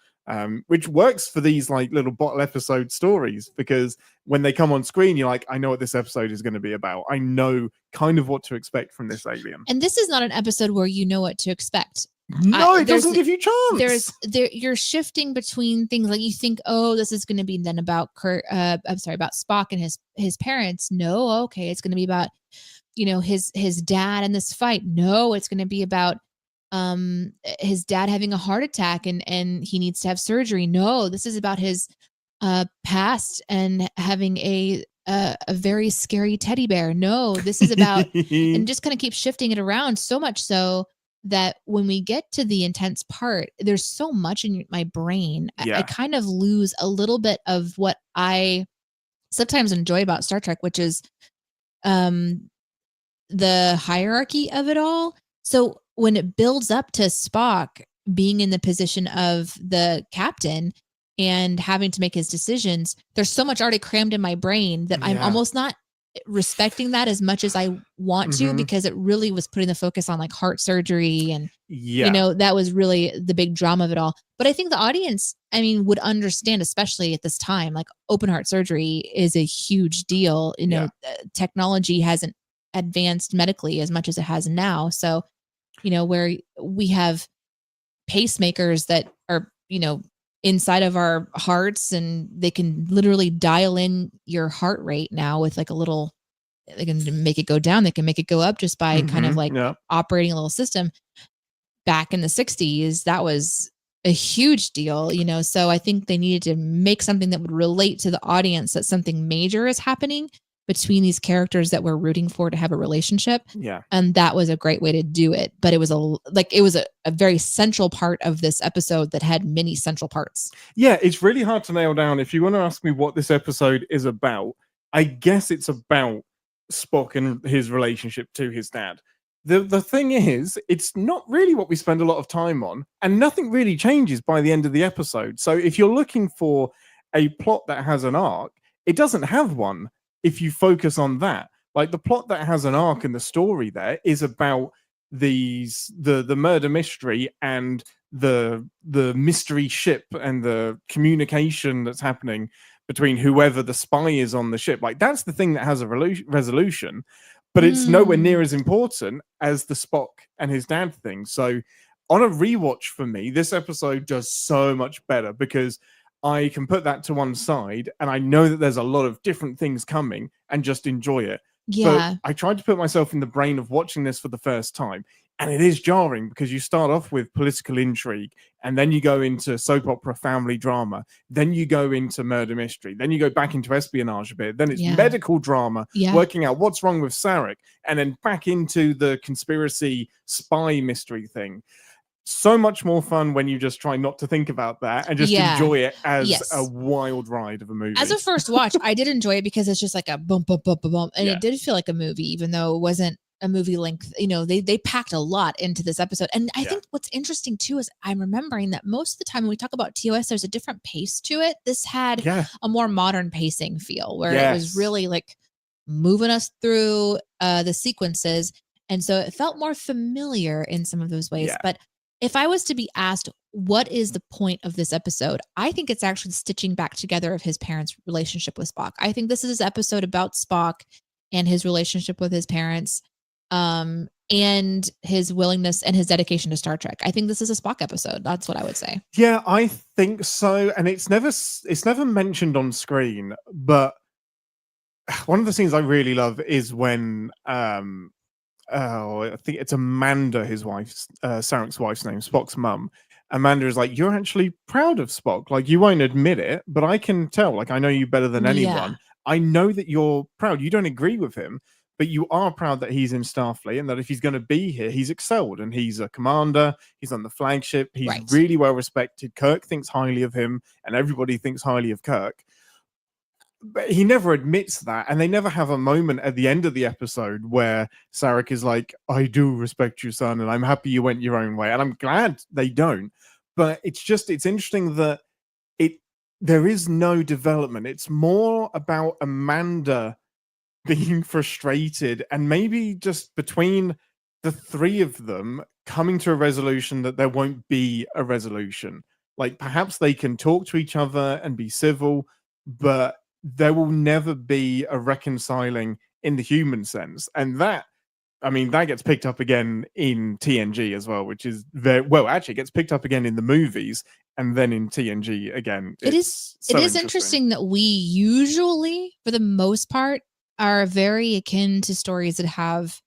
Which works for these like little bottle episode stories, because when they come on screen, you're like, I know what this episode is going to be about. I know kind of what to expect from this alien. And this is not an episode where you know what to expect. No, it doesn't give you chance. You're shifting between things like you think, oh, this is going to be then about about Spock and his parents. No, okay, it's going to be about his dad and this fight. No, it's going to be about his dad having a heart attack and he needs to have surgery. No, this is about his past and having a very scary teddy bear. No, this is about and just kind of keep shifting it around, so much so that when we get to the intense part, there's so much in my brain. I kind of lose a little bit of what I sometimes enjoy about Star Trek, which is the hierarchy of it all. So when it builds up to Spock being in the position of the captain and having to make his decisions, there's so much already crammed in my brain that I'm almost not respecting that as much as I want to, because it really was putting the focus on like heart surgery and that was really the big drama of it all. But I think the audience, would understand, especially at this time, like open heart surgery is a huge deal. Technology hasn't advanced medically as much as it has now. So, where we have pacemakers that are, inside of our hearts, and they can literally dial in your heart rate now with like they can make it go down. They can make it go up just by kind of like operating a little system. back in the 60s, that was a huge deal, so I think they needed to make something that would relate to the audience, that something major is happening between these characters that we're rooting for to have a relationship. Yeah. And that was a great way to do it. But it was a very central part of this episode that had many central parts. Yeah, it's really hard to nail down. If you want to ask me what this episode is about, I guess it's about Spock and his relationship to his dad. The thing is, it's not really what we spend a lot of time on, and nothing really changes by the end of the episode. So if you're looking for a plot that has an arc, it doesn't have one if you focus on that. Like, the plot that has an arc in the story there is about the murder mystery and the mystery ship and the communication that's happening between whoever the spy is on the ship. Like, that's the thing that has a resolution. But it's nowhere near as important as the Spock and his dad thing. So on a rewatch for me, this episode does so much better because I can put that to one side and I know that there's a lot of different things coming and just enjoy it. Yeah. But I tried to put myself in the brain of watching this for the first time. And it is jarring because you start off with political intrigue and then you go into soap opera family drama. Then you go into murder mystery. Then you go back into espionage a bit. Then it's medical drama, working out what's wrong with Sarek. And then back into the conspiracy spy mystery thing. So much more fun when you just try not to think about that and just enjoy it as a wild ride of a movie. As a first watch, I did enjoy it because it's just like a bump, bump, bump, bump. And it did feel like a movie, even though it wasn't a movie length. They packed a lot into this episode. And I think what's interesting too is I'm remembering that most of the time when we talk about TOS, there's a different pace to it. This had a more modern pacing feel where it was really like moving us through the sequences. And so it felt more familiar in some of those ways. But if I was to be asked, what is the point of this episode? I think it's actually stitching back together of his parents' relationship with Spock. I think this is an episode about Spock and his relationship with his parents, and his willingness and his dedication to Star Trek. I think this is a Spock episode. That's what I would say. Yeah, I think so. And it's never mentioned on screen, but one of the scenes I really love is when I think it's Amanda, his wife's Sarek's wife's name, Spock's mum. Amanda is like, you're actually proud of Spock. Like, you won't admit it, but I can tell. Like, I know you better than anyone. I know that you're proud. You don't agree with him, but you are proud that he's in Starfleet and that if he's going to be here, he's excelled and he's a commander. He's on the flagship. He's really well respected. Kirk thinks highly of him and everybody thinks highly of Kirk. But he never admits that, and they never have a moment at the end of the episode where Sarek is like, I do respect you, son, and I'm happy you went your own way. And I'm glad they don't. But it's interesting that there is no development. It's more about Amanda being frustrated and maybe just between the three of them coming to a resolution that there won't be a resolution. Like, perhaps they can talk to each other and be civil, but there will never be a reconciling in the human sense. And that gets picked up again in TNG as well, which is actually it gets picked up again in the movies and then in TNG again. It is interesting that we usually, for the most part, are very akin to stories that have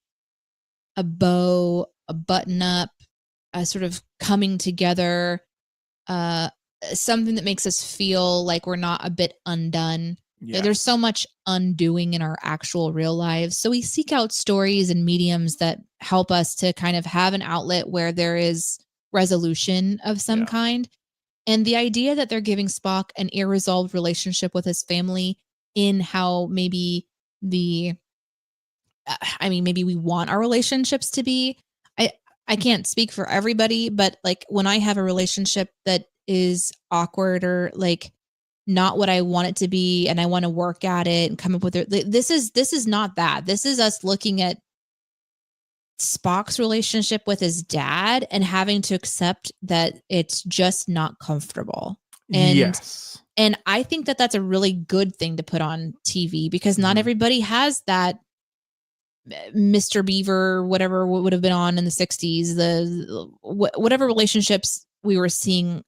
a bow, a button up, a sort of coming together, something that makes us feel like we're not a bit undone. Yeah. There's so much undoing in our actual real lives. So we seek out stories and mediums that help us to kind of have an outlet where there is resolution of some kind. And the idea that they're giving Spock an irresolved relationship with his family in how maybe maybe we want our relationships to be. I can't speak for everybody, but like when I have a relationship that is awkward or like not what I want it to be, and I want to work at it and come up with it. This is not that. This is us looking at Spock's relationship with his dad and having to accept that it's just not comfortable. And I think that that's a really good thing to put on TV because not everybody has that Mr. Beaver, whatever would have been on in the 60s, whatever relationships we were seeing,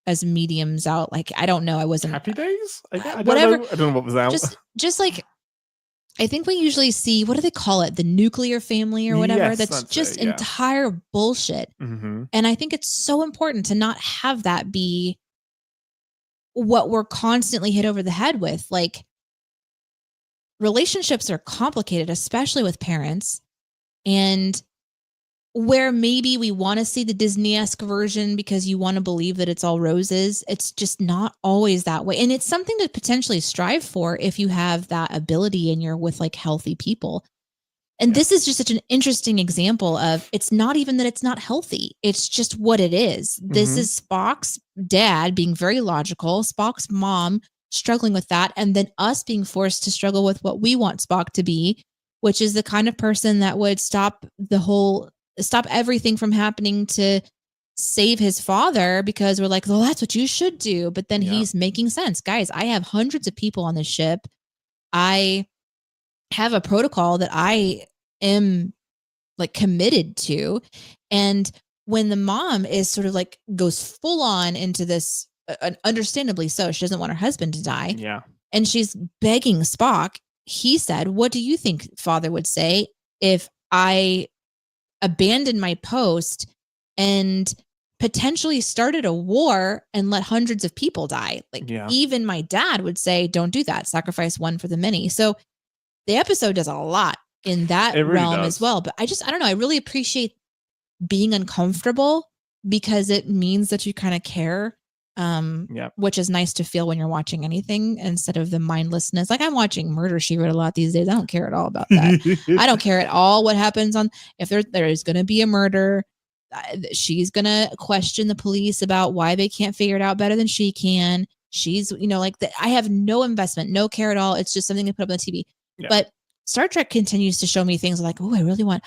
as mediums out. Like, I don't know. I wasn't Happy Days. I whatever. don't know what was out. Just like I think we usually see, what do they call it? The nuclear family or whatever. Yes, that's just entire bullshit. Mm-hmm. And I think it's so important to not have that be what we're constantly hit over the head with. Like, relationships are complicated, especially with parents. And where maybe we want to see the Disney-esque version because you want to believe that it's all roses, it's just not always that way. And it's something to potentially strive for if you have that ability and you're with like healthy people. And this is just such an interesting example of, it's not even that it's not healthy. It's just what it is. This is Spock's dad being very logical, Spock's mom struggling with that, and then us being forced to struggle with what we want Spock to be, which is the kind of person that would stop everything from happening to save his father, because we're like, well, that's what you should do. But then he's making sense. Guys, I have hundreds of people on this ship. I have a protocol that I am like committed to. And when the mom is sort of like goes full on into this, understandably so, she doesn't want her husband to die. Yeah. And she's begging Spock. He said, what do you think father would say if I abandoned my post and potentially started a war and let hundreds of people die? Like, even my dad would say, don't do that. Sacrifice one for the many. So the episode does a lot in that realm as well. But I don't know. I really appreciate being uncomfortable because it means that you kind of care. Which is nice to feel when you're watching anything instead of the mindlessness. Like, I'm watching Murder, She Wrote a lot these days. I don't care at all about that. I don't care at all what happens if there is going to be a murder. She's going to question the police about why they can't figure it out better than she can. She's, I have no investment, no care at all. It's just something to put up on the TV. Yeah. But Star Trek continues to show me things like, oh,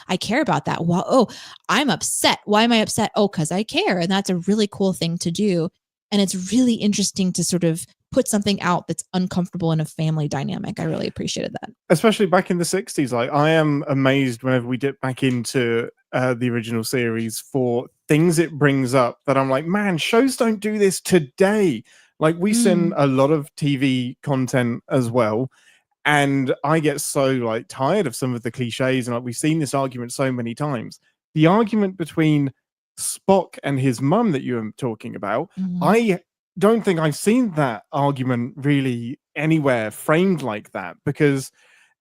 I care about that. Well, oh, I'm upset. Why am I upset? Oh, because I care. And that's a really cool thing to do. And it's really interesting to sort of put something out that's uncomfortable in a family dynamic. I really appreciated that. Especially back in the 60s. Like, I am amazed whenever we dip back into the original series for things it brings up that I'm like, man, shows don't do this today. Like, we send a lot of TV content as well. And I get so like tired of some of the cliches. And like, we've seen this argument so many times. The argument between Spock and his mum that you were talking about, I don't think I've seen that argument really anywhere framed like that, because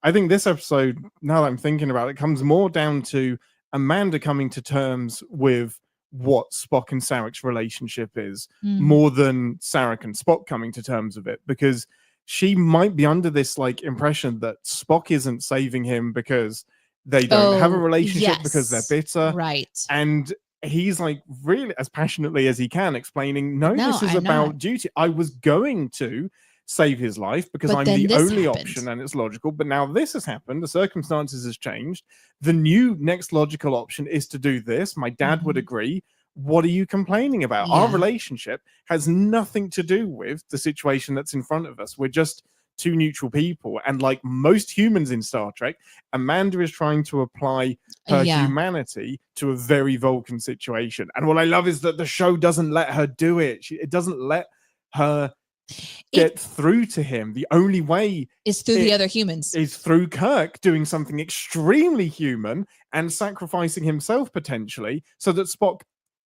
I think this episode, now that I'm thinking about it, comes more down to Amanda coming to terms with what Spock and Sarek's relationship is, more than Sarek and Spock coming to terms with it, because she might be under this like impression that Spock isn't saving him because they don't have a relationship, because they're bitter, right? And he's like really as passionately as he can explaining, no, this is about duty. I was going to save his life because I'm the only option and it's logical, but now this has happened, the circumstances has changed, the new next logical option is to do this. My dad would agree. What are you complaining about? Our relationship has nothing to do with the situation that's in front of us. We're just two neutral people. And like most humans in Star Trek, Amanda is trying to apply her humanity to a very Vulcan situation. And what I love is that the show doesn't let her do it. It doesn't let her get through to him. The only way is through the other humans. Is through Kirk doing something extremely human and sacrificing himself potentially so that Spock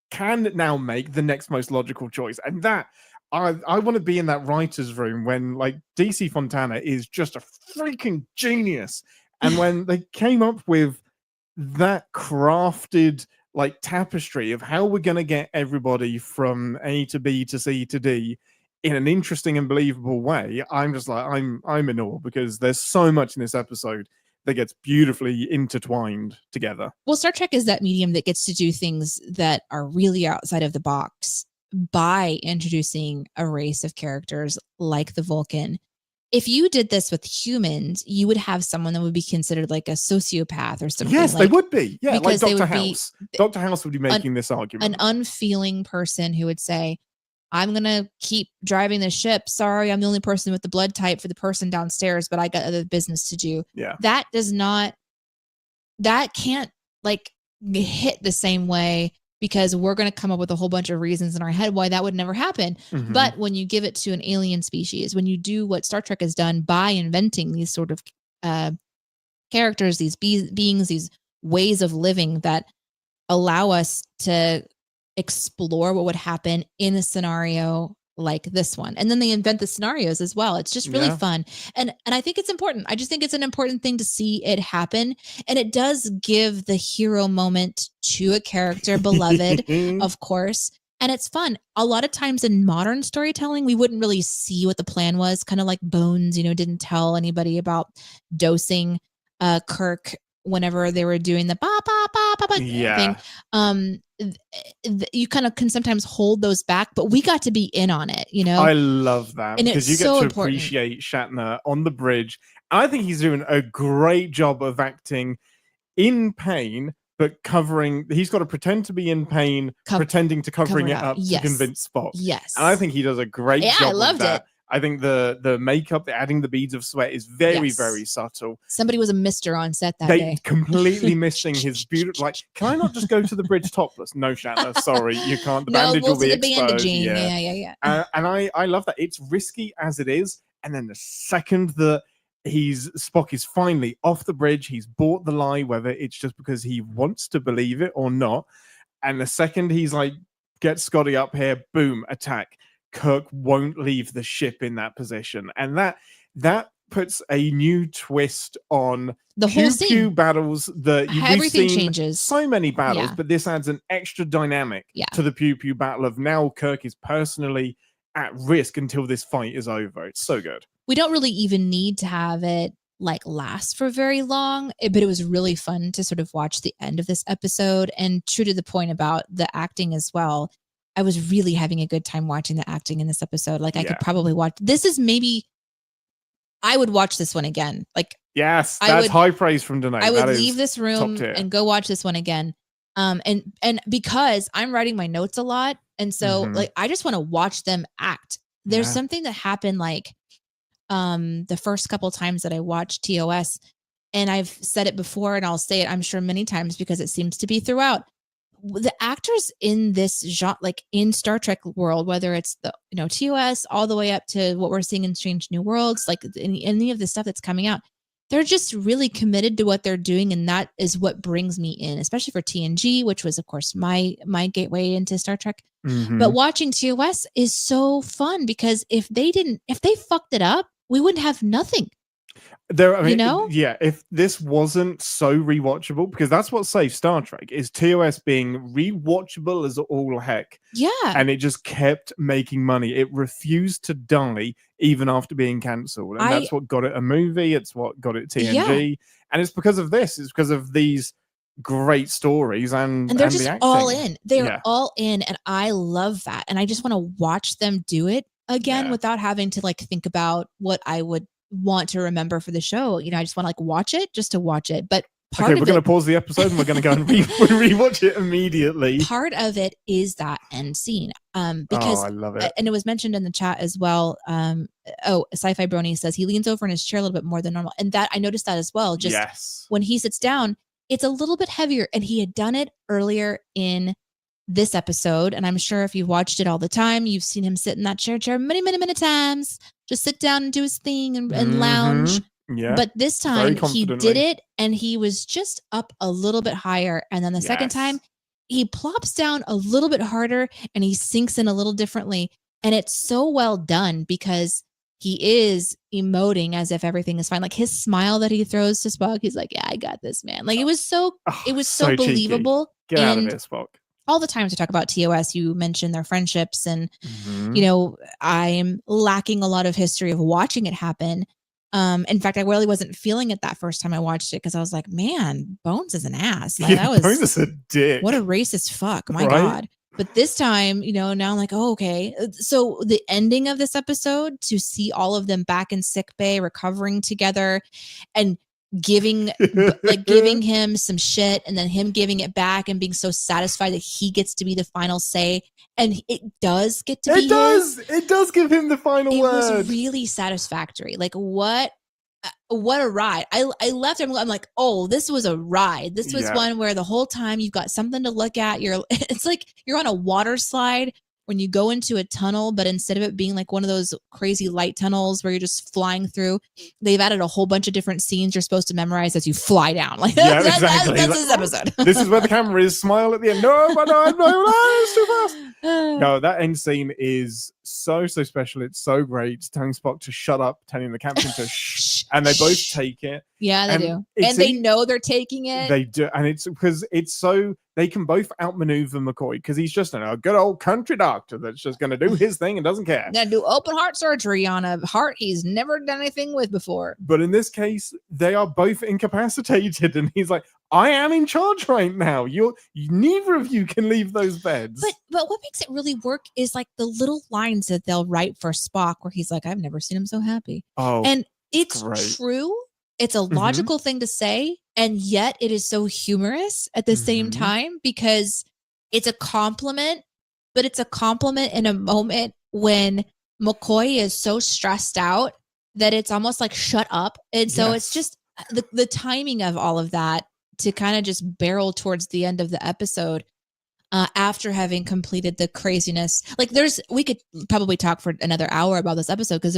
can now make the next most logical choice. And that I want to be in that writer's room when like DC Fontana is just a freaking genius. And when they came up with that crafted like tapestry of how we're going to get everybody from A to B to C to D in an interesting and believable way, I'm just like, I'm in awe, because there's so much in this episode that gets beautifully intertwined together. Well, Star Trek is that medium that gets to do things that are really outside of the box by introducing a race of characters like the Vulcan. If you did this with humans, you would have someone that would be considered like a sociopath or something. Yes, they would be. Yeah, like Dr. House. Dr. House would be making this argument. An unfeeling person who would say, I'm going to keep driving the ship. Sorry, I'm the only person with the blood type for the person downstairs, but I got other business to do. Yeah. That can't like hit the same way, because we're going to come up with a whole bunch of reasons in our head why that would never happen. But when you give it to an alien species, when you do what Star Trek has done by inventing these sort of characters, these beings, these ways of living that allow us to explore what would happen in a scenario like this one. And then they invent the scenarios as well. It's just really fun. And I think it's important. I just think it's an important thing to see it happen. And it does give the hero moment to a character, beloved, of course. And it's fun. A lot of times in modern storytelling, we wouldn't really see what the plan was, kind of like Bones, didn't tell anybody about dosing Kirk whenever they were doing the thing. You kind of can sometimes hold those back, but we got to be in on it, I love that, and because you get so to important. appreciate Shatner on the bridge. I think he's doing a great job of acting in pain, but he's got to pretend to be in pain, pretending to covering it up to convince Spock. Yes. And I think he does a great job I loved of that. it. I think the makeup, adding the beads of sweat is very, very subtle. Somebody was a mister on set that they day. Completely missing his beautiful, like, can I not just go to the bridge topless? No, Shatner, sorry, you can't. The bandage will be exposed. Yeah. And I love that. It's risky as it is. And then the second that Spock is finally off the bridge, he's bought the lie, whether it's just because he wants to believe it or not. And the second he's like, get Scotty up here, boom, attack. Kirk won't leave the ship in that position. And that puts a new twist on the whole scene. Battles that everything changes. So many battles, but this adds an extra dynamic to the pew battle of now Kirk is personally at risk until this fight is over. It's so good. We don't really even need to have it like last for very long, but it was really fun to sort of watch the end of this episode. And true to the point about the acting as well, I was really having a good time watching the acting in this episode. Like I could probably watch. This is maybe I would watch this one again. Like yes, that's high praise from Danae. I would leave this room and go watch this one again. And because I'm writing my notes a lot, and so like I just want to watch them act. There's something that happened like the first couple times that I watched TOS, and I've said it before, and I'll say it I'm sure many times because it seems to be throughout. The actors in this genre, like in Star Trek world, whether it's the TOS all the way up to what we're seeing in Strange New Worlds, like any of the stuff that's coming out, they're just really committed to what they're doing, and that is what brings me in, especially for TNG, which was of course my gateway into Star Trek. But watching TOS is so fun because if they fucked it up, we wouldn't have nothing. If this wasn't so rewatchable, because that's what saves Star Trek is TOS being rewatchable as all heck. And it just kept making money. It refused to die even after being cancelled, and that's what got it a movie. It's what got it TNG, and it's because of this. It's because of these great stories and they're just the acting. all in. They're all in, and I love that. And I just want to watch them do it again without having to like think about what I would want to remember for the show. I just want to like watch it just to watch it. But we're going to pause the episode and we're going to go and rewatch it immediately. Part of it is that end scene. Because I love it. And it was mentioned in the chat as well. Sci-Fi Brony says he leans over in his chair a little bit more than normal. And that I noticed that as well. Just when he sits down, it's a little bit heavier, and he had done it earlier in this episode. And I'm sure if you've watched it all the time, you've seen him sit in that chair many, many, many times. Just sit down and do his thing and lounge. Yeah. But this time he did it, and he was just up a little bit higher. And then the second time he plops down a little bit harder, and he sinks in a little differently. And it's so well done because he is emoting as if everything is fine. Like his smile that he throws to Spock, he's like, yeah, I got this, man. Like it was so believable. Get out of it, Spock. All the times we talk about TOS, you mentioned their friendships, and I'm lacking a lot of history of watching it happen. In fact, I really wasn't feeling it that first time I watched it because I was like, man, Bones is an ass. Like, Bones is a dick. What a racist fuck. My God. But this time, now I'm like, oh, okay. So the ending of this episode, to see all of them back in sickbay, recovering together, and giving him some shit, and then him giving it back and being so satisfied that he gets to be the final say, and it does get to be his. It does give him the final word. It was really satisfactory. Like what a ride. I left him. I'm like, oh, this was a ride. This was one where the whole time you've got something to look at. It's like you're on a water slide when you go into a tunnel, but instead of it being like one of those crazy light tunnels where you're just flying through, they've added a whole bunch of different scenes you're supposed to memorize as you fly down. Like exactly. That's this episode. This is where the camera is. Smile at the end. No, it's too fast. No, that end scene is so special. It's so great. Telling Spock to shut up, telling the captain to shh, and they both take it. Yeah, they do. And they know they're taking it. They do. And it's because it's so they can both outmaneuver McCoy because he's just a good old country doctor that's just going to do his thing and doesn't care. Gonna do open heart surgery on a heart he's never done anything with before. But in this case, they are both incapacitated, and he's like, I am in charge right now. Neither of you can leave those beds. But what makes it really work is like the little lines that they'll write for Spock where he's like, I've never seen him so happy. Oh, and it's great. True. It's a logical thing to say, and yet it is so humorous at the same time because it's a compliment, but it's a compliment in a moment when McCoy is so stressed out that it's almost like shut up. And so it's just the timing of all of that to kind of just barrel towards the end of the episode after having completed the craziness. Like we could probably talk for another hour about this episode because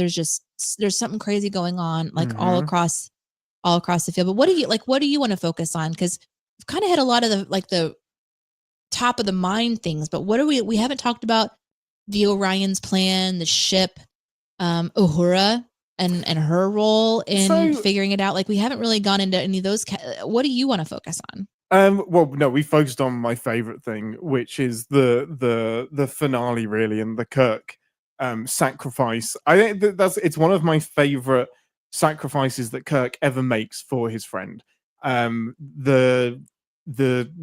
there's something crazy going on like all across the field. But what do you want to focus on? Because we've kind of hit a lot of the top of the mind things, but what we haven't talked about the Orion's plan, the ship, Uhura and her role in figuring it out. Like we haven't really gone into any of those. What do you want to focus on? Well, no, we focused on my favorite thing, which is the finale, really, and the Kirk sacrifice. I think it's one of my favorite sacrifices that Kirk ever makes for his friend. The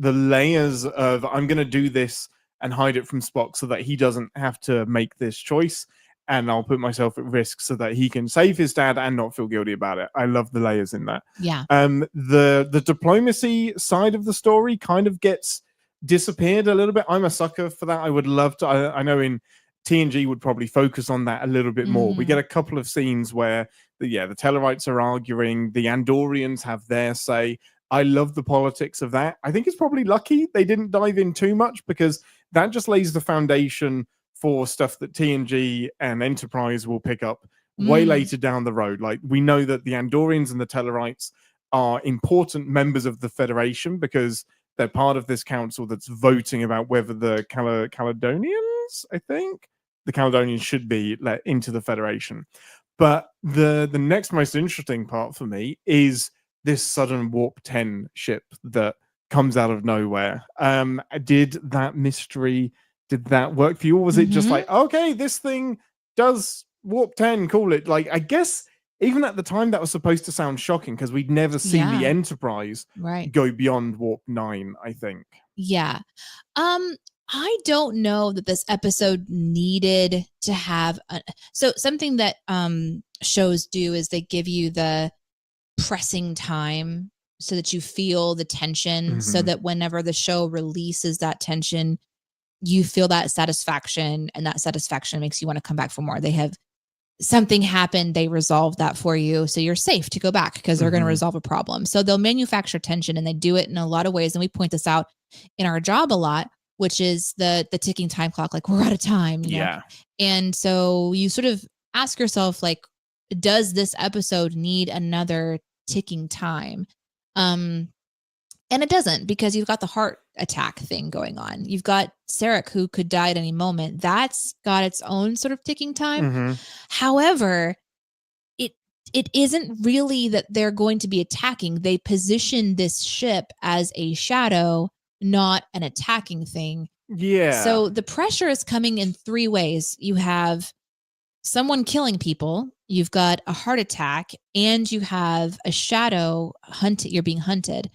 layers of I'm going to do this and hide it from Spock so that he doesn't have to make this choice, and I'll put myself at risk so that he can save his dad and not feel guilty about it. I love the layers in that. Yeah. The diplomacy side of the story kind of gets disappeared a little bit. I'm a sucker for that. I would love to. I know in TNG would probably focus on that a little bit more. We get a couple of scenes where the Tellarites are arguing, the Andorians have their say. I love the politics of that. I think it's probably lucky they didn't dive in too much because that just lays the foundation for stuff that TNG and Enterprise will pick up way later down the road. Like we know that the Andorians and the Tellarites are important members of the Federation because they're part of this council that's voting about whether the Caledonians, I think, the Caledonians should be let into the Federation. But the next most interesting part for me is this sudden Warp 10 ship that comes out of nowhere. Did that work for you? Or was it just like, okay, this thing does Warp 10, call it? Like, I guess even at the time that was supposed to sound shocking because we'd never seen the Enterprise go beyond Warp 9, I think. Yeah. I don't know that this episode needed to have so something that shows do is they give you the pressing time so that you feel the tension so that whenever the show releases that tension, you feel that satisfaction, and that satisfaction makes you want to come back for more. They have something happened, they resolve that for you, so you're safe to go back because they're going to resolve a problem. So they'll manufacture tension, and they do it in a lot of ways, and we point this out in our job a lot, which is the ticking time clock. Like we're out of time, you know? And so you sort of ask yourself, like, does this episode need another ticking time? And it doesn't, because you've got the heart attack thing going on. You've got Sarek, who could die at any moment. That's got its own sort of ticking time. However, it isn't really that they're going to be attacking. They position this ship as a shadow, not an attacking thing. Yeah. So the pressure is coming in three ways. You have someone killing people, you've got a heart attack, and you have a shadow you're being hunted.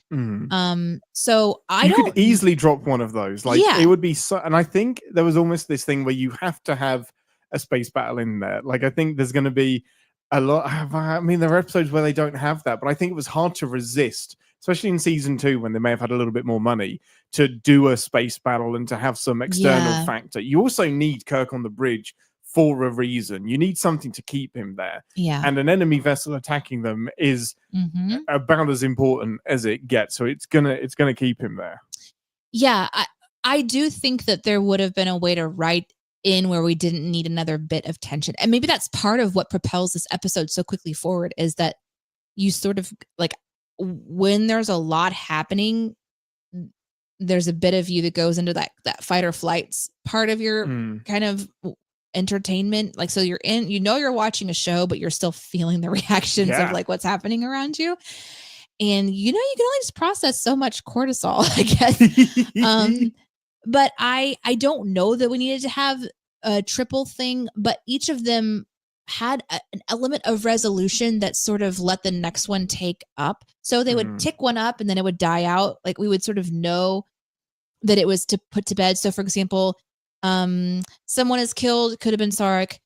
So you could easily drop one of those. Like it would be so, and I think there was almost this thing where you have to have a space battle in there. Like I think there's going to be a lot. I mean, there are episodes where they don't have that, but I think it was hard to resist, especially in season 2 when they may have had a little bit more money to do a space battle and to have some external factor. You also need Kirk on the bridge for a reason. You need something to keep him there. Yeah. And an enemy vessel attacking them is about as important as it gets. So it's gonna keep him there. Yeah. I do think that there would have been a way to write in where we didn't need another bit of tension. And maybe that's part of what propels this episode so quickly forward, is that you sort of like, when there's a lot happening, there's a bit of you that goes into that fight or flights part of your kind of entertainment. Like, so you're in, you're watching a show, but you're still feeling the reactions of like what's happening around you. And you can only just process so much cortisol, I guess. But I don't know that we needed to have a triple thing, but each of them had an element of resolution that sort of let the next one take up. So they would tick one up and then it would die out. Like, we would sort of know that it was to put to bed. So for example, someone is killed, could have been Sarek.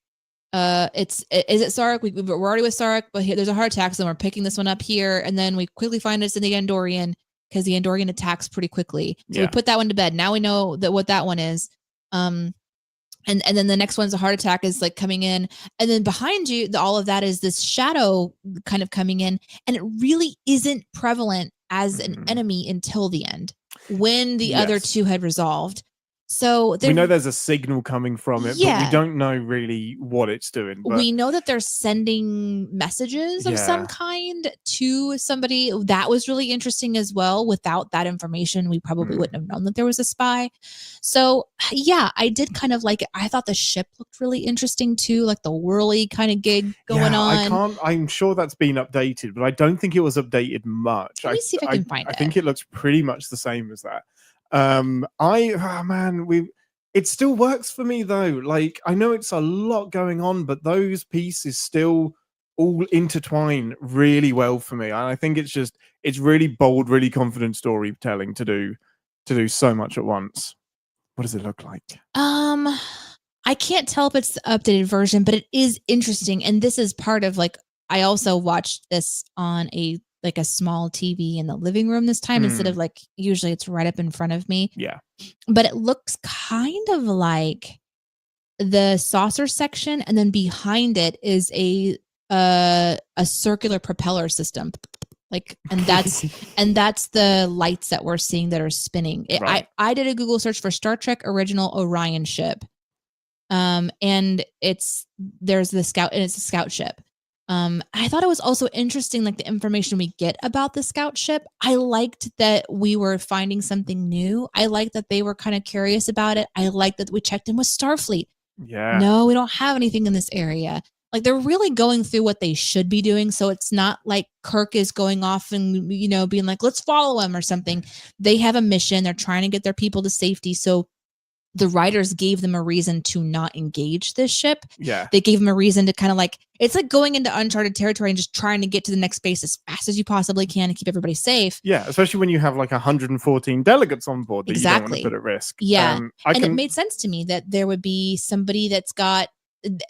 Is it Sarek? We're already with Sarek, but here, there's a heart attack, so we're picking this one up here, and then we quickly find it's in the Andorian, because the Andorian attacks pretty quickly. So we put that one to bed. Now we know what that one is. And then the next one's a heart attack is like coming in, and then behind you, all of that is this shadow kind of coming in, and it really isn't prevalent as an enemy until the end, when the other two had resolved. So we know there's a signal coming from it, but we don't know really what it's doing. But we know that they're sending messages of some kind to somebody. That was really interesting as well. Without that information, we probably wouldn't have known that there was a spy. So yeah, I did kind of like it. I thought the ship looked really interesting too, like the whirly kind of gig going on. I'm sure that's been updated, but I don't think it was updated much. Let me see if I can find it. I think it looks pretty much the same as that. It still works for me though. Like, I know it's a lot going on, but those pieces still all intertwine really well for me. And I think it's really bold, really confident storytelling to do so much at once. What does it look like? I can't tell if it's the updated version, but it is interesting. And this is part of, like, I also watched this on a small TV in the living room this time, instead of like, usually it's right up in front of me. Yeah. But it looks kind of like the saucer section, and then behind it is a circular propeller system. Like, and that's the lights that we're seeing that are spinning. I did a Google search for Star Trek original Orion ship. And there's the scout, and it's a scout ship. I thought it was also interesting, like the information we get about the scout ship. I liked that we were finding something new. I liked that they were kind of curious about it. I liked that we checked in with Starfleet. Yeah. No, we don't have anything in this area. Like, they're really going through what they should be doing. So it's not like Kirk is going off and, being like, let's follow him or something. They have a mission. They're trying to get their people to safety. So the writers gave them a reason to not engage this ship. Yeah. They gave them a reason to kind of like, it's like going into uncharted territory and just trying to get to the next base as fast as you possibly can and keep everybody safe. Yeah, especially when you have like 114 delegates on board that you don't want to put at risk. Yeah. It made sense to me that there would be somebody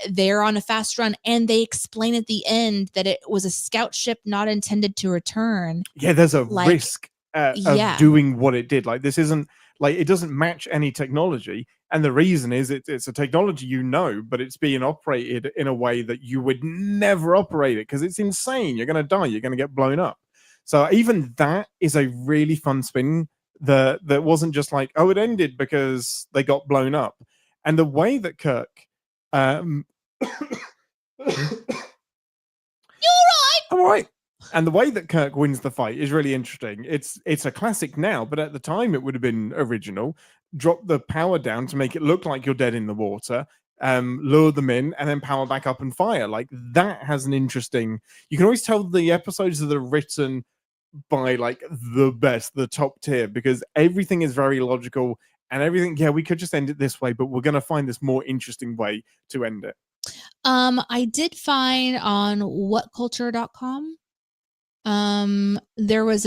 they're on a fast run, and they explain at the end that it was a scout ship not intended to return. Yeah, there's a risk of doing what it did. Like, this isn't like, it doesn't match any technology, and the reason is it's a technology, but it's being operated in a way that you would never operate it, because it's insane. You're going to die. You're going to get blown up. So even that is a really fun spin that wasn't just like, oh, it ended because they got blown up. And the way that Kirk you're all right. And the way that Kirk wins the fight is really interesting. It's a classic now, but at the time it would have been original. Drop the power down to make it look like you're dead in the water, lure them in, and then power back up and fire. Like, that has an interesting... You can always tell the episodes that are written by like the top tier, because everything is very logical and everything. Yeah, we could just end it this way, but we're going to find this more interesting way to end it. I did find on whatculture.com, there was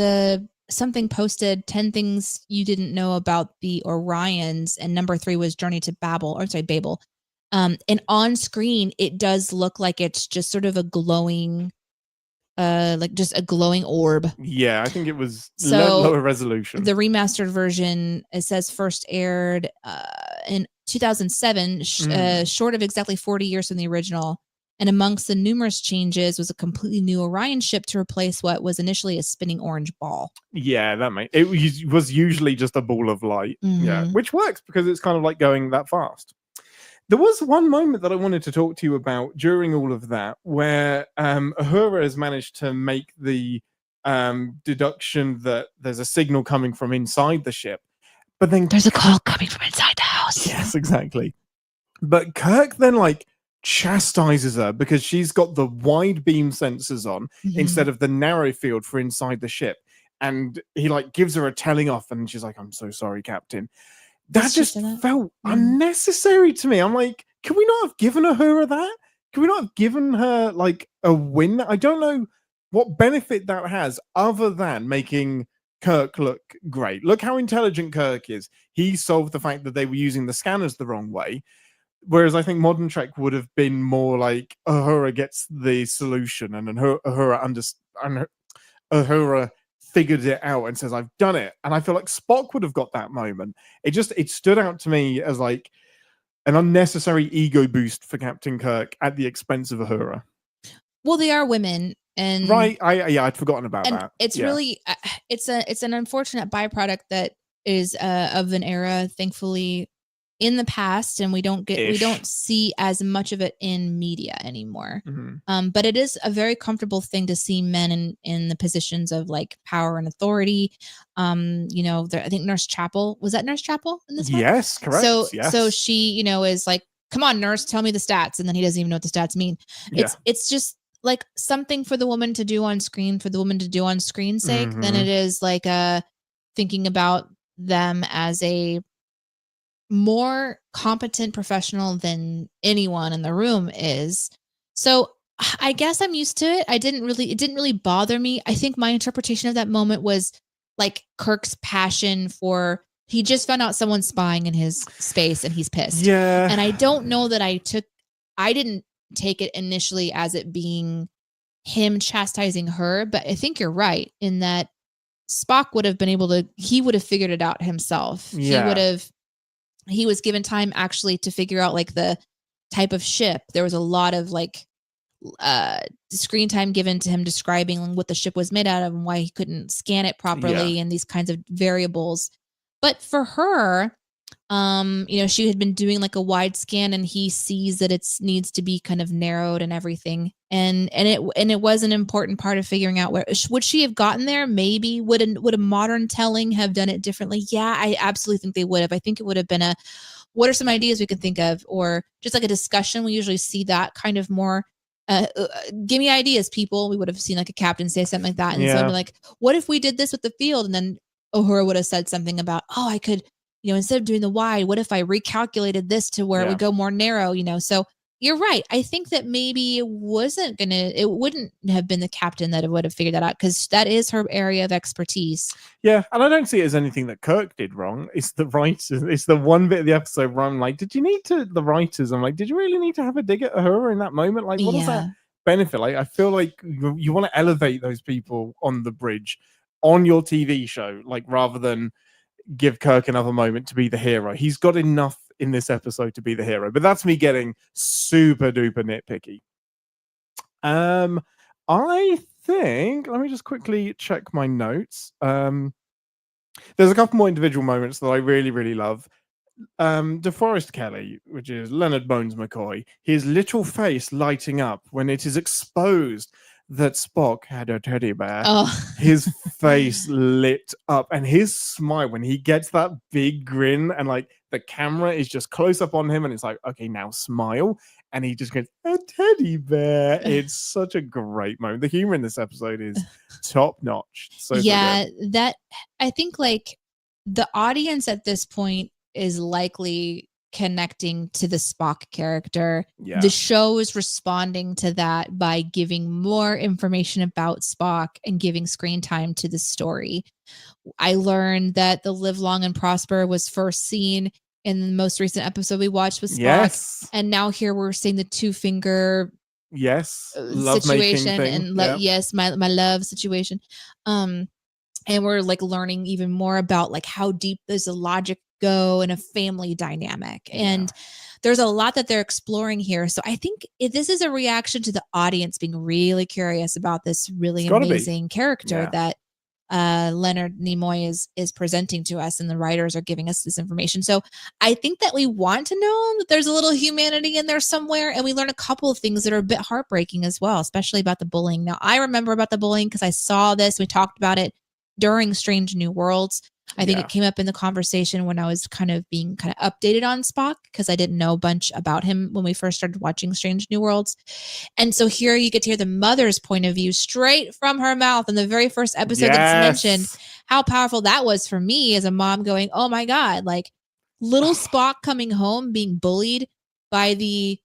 something posted, 10 things you didn't know about the Orions, and number 3 was Journey to Babel. And on screen it does look like it's just sort of a glowing just a glowing orb. Yeah, I think it was lower resolution. The remastered version, it says first aired in 2007, short of exactly 40 years from the original. And amongst the numerous changes was a completely new Orion ship to replace what was initially a spinning orange ball. Yeah, it was usually just a ball of light. Yeah, which works because it's kind of like going that fast. There was one moment that I wanted to talk to you about during all of that, where Uhura has managed to make the deduction that there's a signal coming from inside the ship, but then there's a call coming from inside the house. Yes, exactly. But Kirk then chastises her because she's got the wide beam sensors on instead of the narrow field for inside the ship, and he gives her a telling off, and she's like, "I'm so sorry, Captain." That just felt unnecessary to me. I'm like, can we not have given Uhura that? Can we not have given her a win? I don't know what benefit that has other than making Kirk look great. Look how intelligent Kirk is. He solved the fact that they were using the scanners the wrong way. Whereas I think modern Trek would have been more like Uhura gets the solution, and Uhura figured it out and says, "I've done it." And I feel like Spock would have got that moment. It stood out to me as an unnecessary ego boost for Captain Kirk at the expense of Uhura. Well, they are women, and right. I'd forgotten about that. It's really it's an unfortunate byproduct that is of an era, thankfully, in the past, and we don't see as much of it in media anymore. But it is a very comfortable thing to see men in the positions of power and authority. I think Nurse Chapel, was that Nurse Chapel in this one? Yes, correct. So she is like, "Come on, nurse, tell me the stats," and then he doesn't even know what the stats mean. It's just something for the woman to do on screen for the woman to do on screen's sake than it is thinking about them as a more competent professional than anyone in the room is. So I guess I'm used to it. It didn't really bother me. I think my interpretation of that moment was Kirk's passion for, he just found out someone's spying in his space and he's pissed. Yeah. And I don't know that I didn't take it initially as it being him chastising her, but I think you're right in that Spock would have been he would have figured it out himself. Yeah. He was given time actually to figure out the type of ship. There was a lot of screen time given to him describing what the ship was made out of and why he couldn't scan it properly and these kinds of variables. But for her, she had been doing a wide scan, and he sees that it needs to be kind of narrowed and everything. And it was an important part of figuring out where would she have gotten there? Maybe would a modern telling have done it differently? Yeah, I absolutely think they would have. I think it would have been what are some ideas we can think of, or just a discussion. We usually see that kind of more. Give me ideas, people. We would have seen a captain say something like that, and somebody what if we did this with the field? And then Uhura would have said something about, I could, instead of doing the wide, what if I recalculated this to where it would go more narrow? So you're right. I think that maybe it wouldn't have been the captain that would have figured that out, because that is her area of expertise. Yeah, and I don't see it as anything that Kirk did wrong. It's the writers. It's the one bit of the episode where I'm like, did you really need to have a dig at her in that moment? What does that benefit? I feel like you want to elevate those people on the bridge on your TV show, rather than give Kirk another moment to be the hero. He's got enough in this episode to be the hero, but that's me getting super duper nitpicky. I think, let me just quickly check my notes. There's a couple more individual moments that I really, really love. DeForest Kelly, which is Leonard Bones McCoy, his little face lighting up when it is exposed that Spock had a teddy bear. His face lit up, and his smile when he gets that big grin, and the camera is just close up on him, and it's okay, now smile, and he just goes, a teddy bear. It's such a great moment. The humor in this episode is top notch. So that I think the audience at this point is likely connecting to the Spock character. The show is responding to that by giving more information about Spock and giving screen time to the story. I learned that the Live Long and Prosper was first seen in the most recent episode we watched with Spock, and now here we're seeing the two-finger situation and my love situation, and we're learning even more about how deep does the logic go in a family dynamic, and there's a lot that they're exploring here. So I think this is a reaction to the audience being really curious about this really amazing character that Leonard Nimoy is presenting to us, and the writers are giving us this information. So I think that we want to know that there's a little humanity in there somewhere, and we learn a couple of things that are a bit heartbreaking as well, especially about the bullying. Now, I remember about the bullying because I saw this. We talked about it during Strange New Worlds. I think it came up in the conversation when I was kind of being kind of updated on Spock, because I didn't know a bunch about him when we first started watching Strange New Worlds. And so here you get to hear the mother's point of view straight from her mouth in the very first episode that's mentioned. How powerful that was for me as a mom, going, oh my God, like little Spock coming home being bullied by the,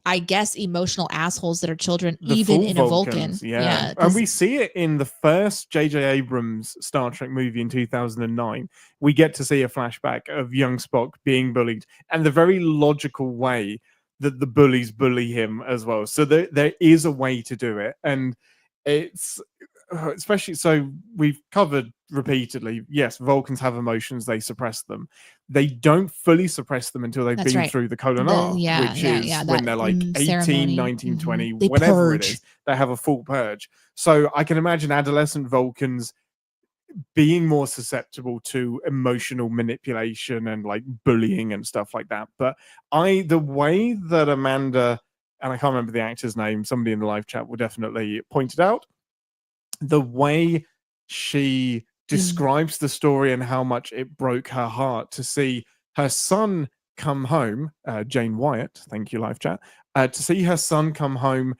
I guess, emotional assholes that are children, even in Vulcans, a Vulcan. Yeah. And we see it in the first J.J. Abrams Star Trek movie in 2009. We get to see a flashback of young Spock being bullied, and the very logical way that the bullies bully him as well. So there is a way to do it, and it's especially so we've covered repeatedly. Yes, Vulcans have emotions; they suppress them. They don't fully suppress them until they've been through the Kolonar, which is when they're like 18, ceremony. 19, 20, they whatever purge. it is. They have a full purge. So I can imagine adolescent Vulcans being more susceptible to emotional manipulation and like bullying and stuff like that. But the way that Amanda, and I can't remember the actor's name, somebody in the live chat will definitely point it out, the way she describes the story and how much it broke her heart to see her son come home, Jane Wyatt, thank you, live chat, to see her son come home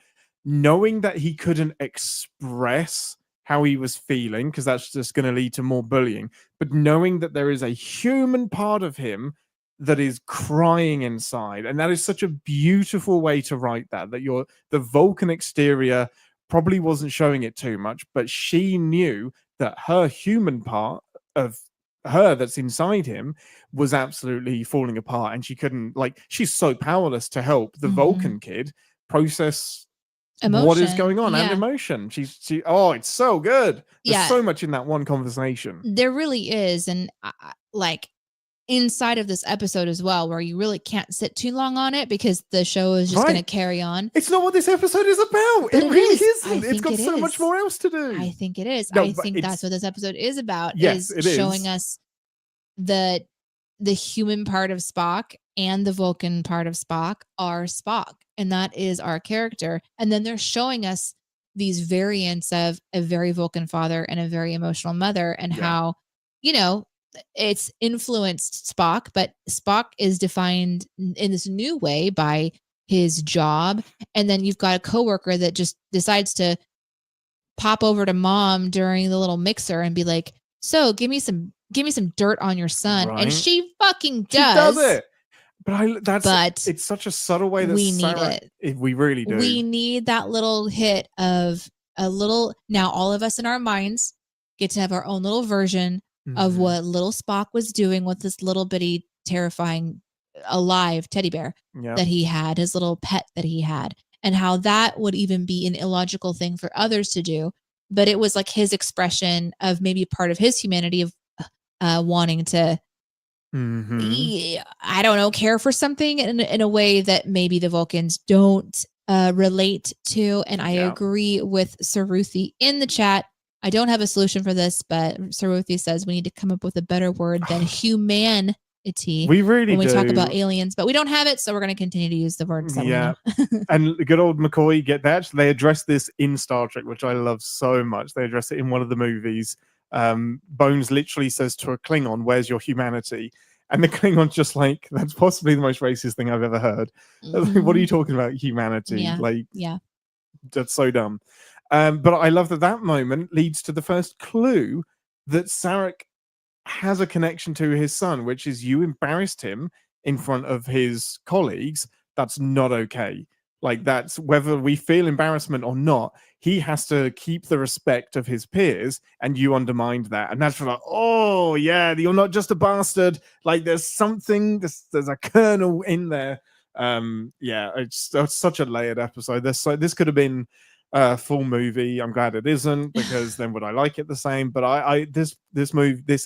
knowing that he couldn't express how he was feeling, because that's just going to lead to more bullying, but knowing that there is a human part of him that is crying inside. And that is such a beautiful way to write that the Vulcan exterior probably wasn't showing it too much, but she knew that her human part of her that's inside him was absolutely falling apart, and she couldn't, like, she's so powerless to help the Vulcan kid process emotion, what is going on, and emotion. It's so good. There's so much in that one conversation. There really is. And like inside of this episode as well, where you really can't sit too long on it because the show is just going to carry on. It's not what this episode is about. It really isn't. It's got so much more else to do. I think it is. I think that's what this episode is about. Yes, is showing us the human part of Spock and the Vulcan part of Spock are Spock, and that is our character. And then they're showing us these variants of a very Vulcan father and a very emotional mother, and how, it's influenced Spock, but Spock is defined in this new way by his job. And then you've got a coworker that just decides to pop over to mom during the little mixer and be like, so give me some dirt on your son. Right. And she fucking does. She does it. But it's such a subtle way that we need it. We really do. We need that little hit of now all of us in our minds get to have our own little version of what little Spock was doing with this little bitty, terrifying, alive teddy bear that he had, his little pet that he had, and how that would even be an illogical thing for others to do. But it was like his expression of maybe part of his humanity of wanting to, I don't know, care for something in a way that maybe the Vulcans don't relate to. And I agree with Saruthi in the chat. I don't have a solution for this, but Saruthi says we need to come up with a better word than humanity. We really do. When we talk about aliens, but we don't have it, so we're going to continue to use the words that we know. And good old McCoy, they address this in Star Trek, which I love so much. They address it in one of the movies. Bones literally says to a Klingon, "Where's your humanity?" And the Klingon's just like, that's possibly the most racist thing I've ever heard. What are you talking about, humanity? That's so dumb. But I love that moment leads to the first clue that Sarek has a connection to his son, which is, you embarrassed him in front of his colleagues. That's not okay. Like, that's, whether we feel embarrassment or not, he has to keep the respect of his peers, and you undermined that. And that's like, oh yeah, you're not just a bastard. Like, there's something, there's a kernel in there. It's such a layered episode. This could have been a full movie. I'm glad it isn't, because then would I like it the same? But this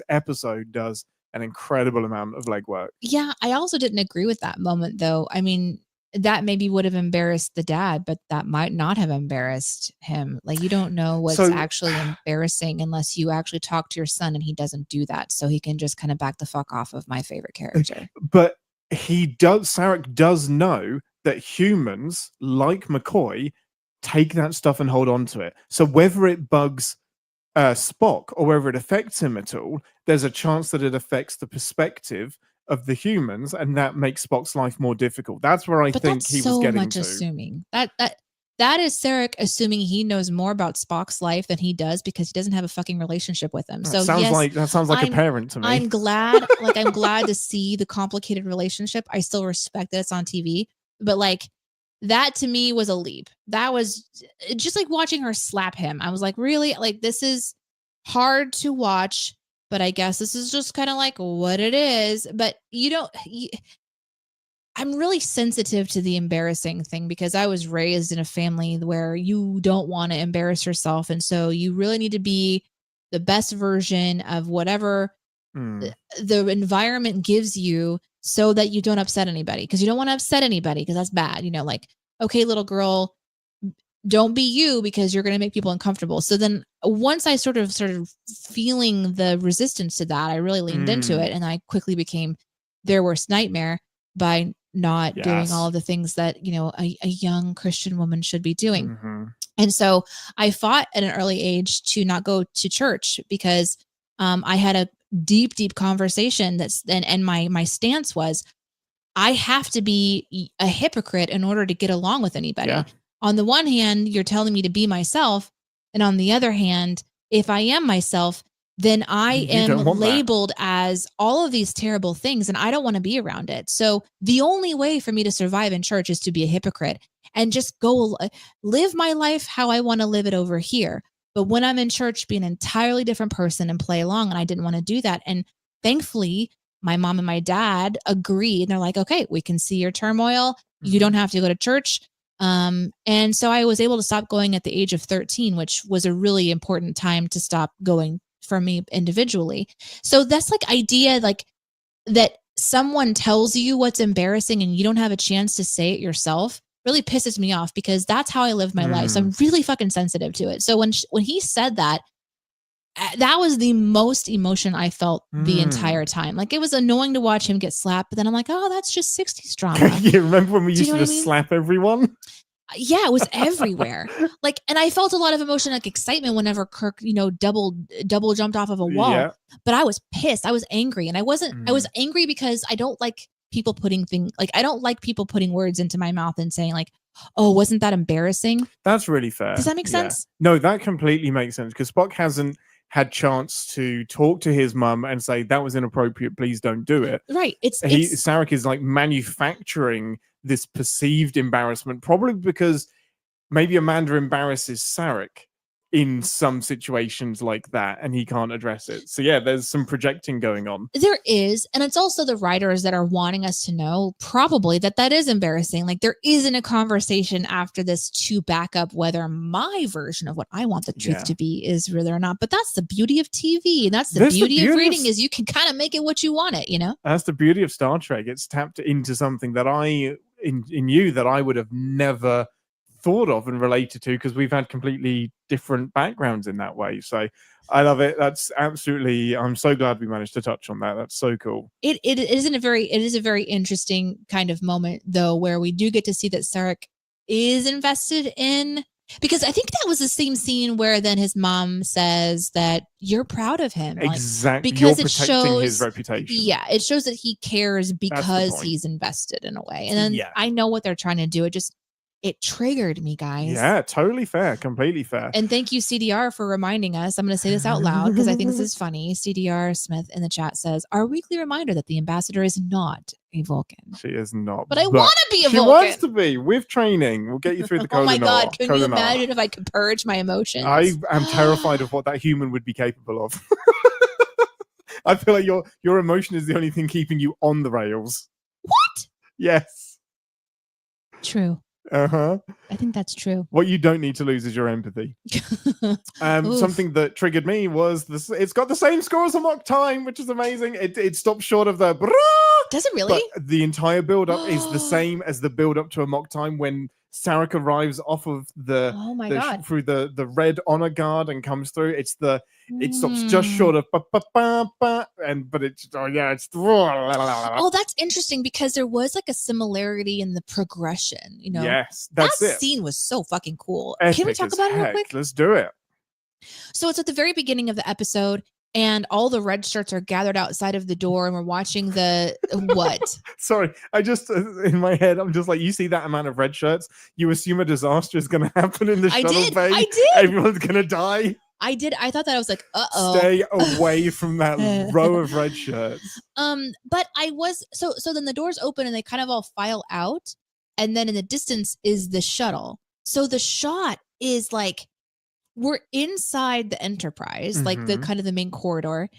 episode does an incredible amount of legwork. Yeah, I also didn't agree with that moment, though. I mean, that maybe would have embarrassed the dad, but that might not have embarrassed him. Like, you don't know what's actually embarrassing unless you actually talk to your son and he doesn't do that. So he can just kind of back the fuck off of my favorite character. But Sarek does know that humans like McCoy take that stuff and hold on to it. So whether it bugs Spock or whether it affects him at all, there's a chance that it affects the perspective of the humans, and that makes Spock's life more difficult. That's where I think he was getting much to. Assuming that is Sarek assuming he knows more about Spock's life than he does because he doesn't have a fucking relationship with him. So that sounds like a parent to me. I'm glad to see the complicated relationship. I still respect that it's on TV, but like, that to me was a leap. That was just like watching her slap him. I was like, really? Like, this is hard to watch, but I guess this is just kind of like what it is. But I'm really sensitive to the embarrassing thing because I was raised in a family where you don't want to embarrass yourself. And so you really need to be the best version of whatever the environment gives you so that you don't upset anybody, because you don't want to upset anybody because that's bad. Like, okay, little girl, don't be you because you're going to make people uncomfortable. So then once I started feeling the resistance to that, I really leaned into it, and I quickly became their worst nightmare by not doing all of the things that, a young Christian woman should be doing. And so I fought at an early age to not go to church because I had a deep conversation and my stance was, I have to be a hypocrite in order to get along with anybody. Yeah. On the one hand, you're telling me to be myself. And on the other hand, if I am myself, then I am labeled as all of these terrible things, and I don't want to be around it. So the only way for me to survive in church is to be a hypocrite and just go live my life how I want to live it over here. But when I'm in church, be an entirely different person and play along. And I didn't want to do that. And thankfully, my mom and my dad agreed. And they're like, okay, we can see your turmoil. You don't have to go to church. And so I was able to stop going at the age of 13, which was a really important time to stop going for me individually. So that's like idea like that someone tells you what's embarrassing and you don't have a chance to say it yourself really pisses me off, because that's how I live my life. So I'm really fucking sensitive to it. So when he said that, that was the most emotion I felt the entire time. Like, it was annoying to watch him get slapped, but then I'm like, oh, that's just 60s drama. You remember when we used to just slap everyone? Yeah, it was everywhere. Like, and I felt a lot of emotion, like excitement whenever Kirk, double jumped off of a wall. Yeah. But I was pissed. I was angry, and I was angry because I don't like people putting words into my mouth and saying like, oh, wasn't that embarrassing? That's really fair. Does that make sense? No, that completely makes sense, because Spock hasn't had chance to talk to his mum and say that was inappropriate, please don't do it. Right. Sarek is like manufacturing this perceived embarrassment, probably because maybe Amanda embarrasses Sarek in some situations like that and he can't address it. So yeah, there's some projecting going on. There is. And it's also the writers that are wanting us to know probably that is embarrassing. Like, there isn't a conversation after this to back up whether my version of what I want the truth to be is real or not. But that's the beauty of TV. And that's the beauty of reading, is you can kind of make it what you want it, That's the beauty of Star Trek. It's tapped into something that in you that I would have never thought of and related to, because we've had completely different backgrounds in that way. So I love it. That's absolutely, I'm so glad we managed to touch on that. That's so cool. It is a very interesting kind of moment though, where we do get to see that Sarek is invested in, because I think that was the same scene where then his mom says that you're proud of him. Exactly. Because it shows his reputation. Yeah. It shows that he cares because he's invested in a way. And then I know what they're trying to do. It triggered me, guys. Yeah, totally fair. Completely fair. And thank you, CDR, for reminding us. I'm going to say this out loud because I think this is funny. CDR Smith in the chat says, our weekly reminder that the ambassador is not a Vulcan. She is not. But I want to be a Vulcan. She wants to be. With training. We'll get you through the code. Oh my God. Can you imagine if I could purge my emotions? I am terrified of what that human would be capable of. I feel like your emotion is the only thing keeping you on the rails. What? Yes. True. I think that's true. What you don't need to lose is your empathy. Something that triggered me was this. It's got the same score as a mock time, which is amazing. It stopped short of the brah, Does it really? But the entire build-up is the same as the build-up to Amok Time when Sarek arrives off of Oh my God. through the red honor guard and comes through. It stops just short of but it's it's Oh, that's interesting because there was like a similarity in the progression, you know. Yes, that's that it. scene was so fucking cool. Epic Can we talk about it real quick? Let's do it. So it's at the very beginning of the episode, and all the red shirts are gathered outside of the door, and we're watching the what? Sorry, I just in my head, I'm just like, you see that amount of red shirts, you assume a disaster is going to happen in the shuttle bay. I did. Everyone's going to die. I did. I thought that I was like, uh-oh. Stay away from that row of red shirts. But I was so then the doors open and they kind of all file out, and then in the distance is the shuttle. So the shot is like we're inside the Enterprise, like the kind of the main corridor.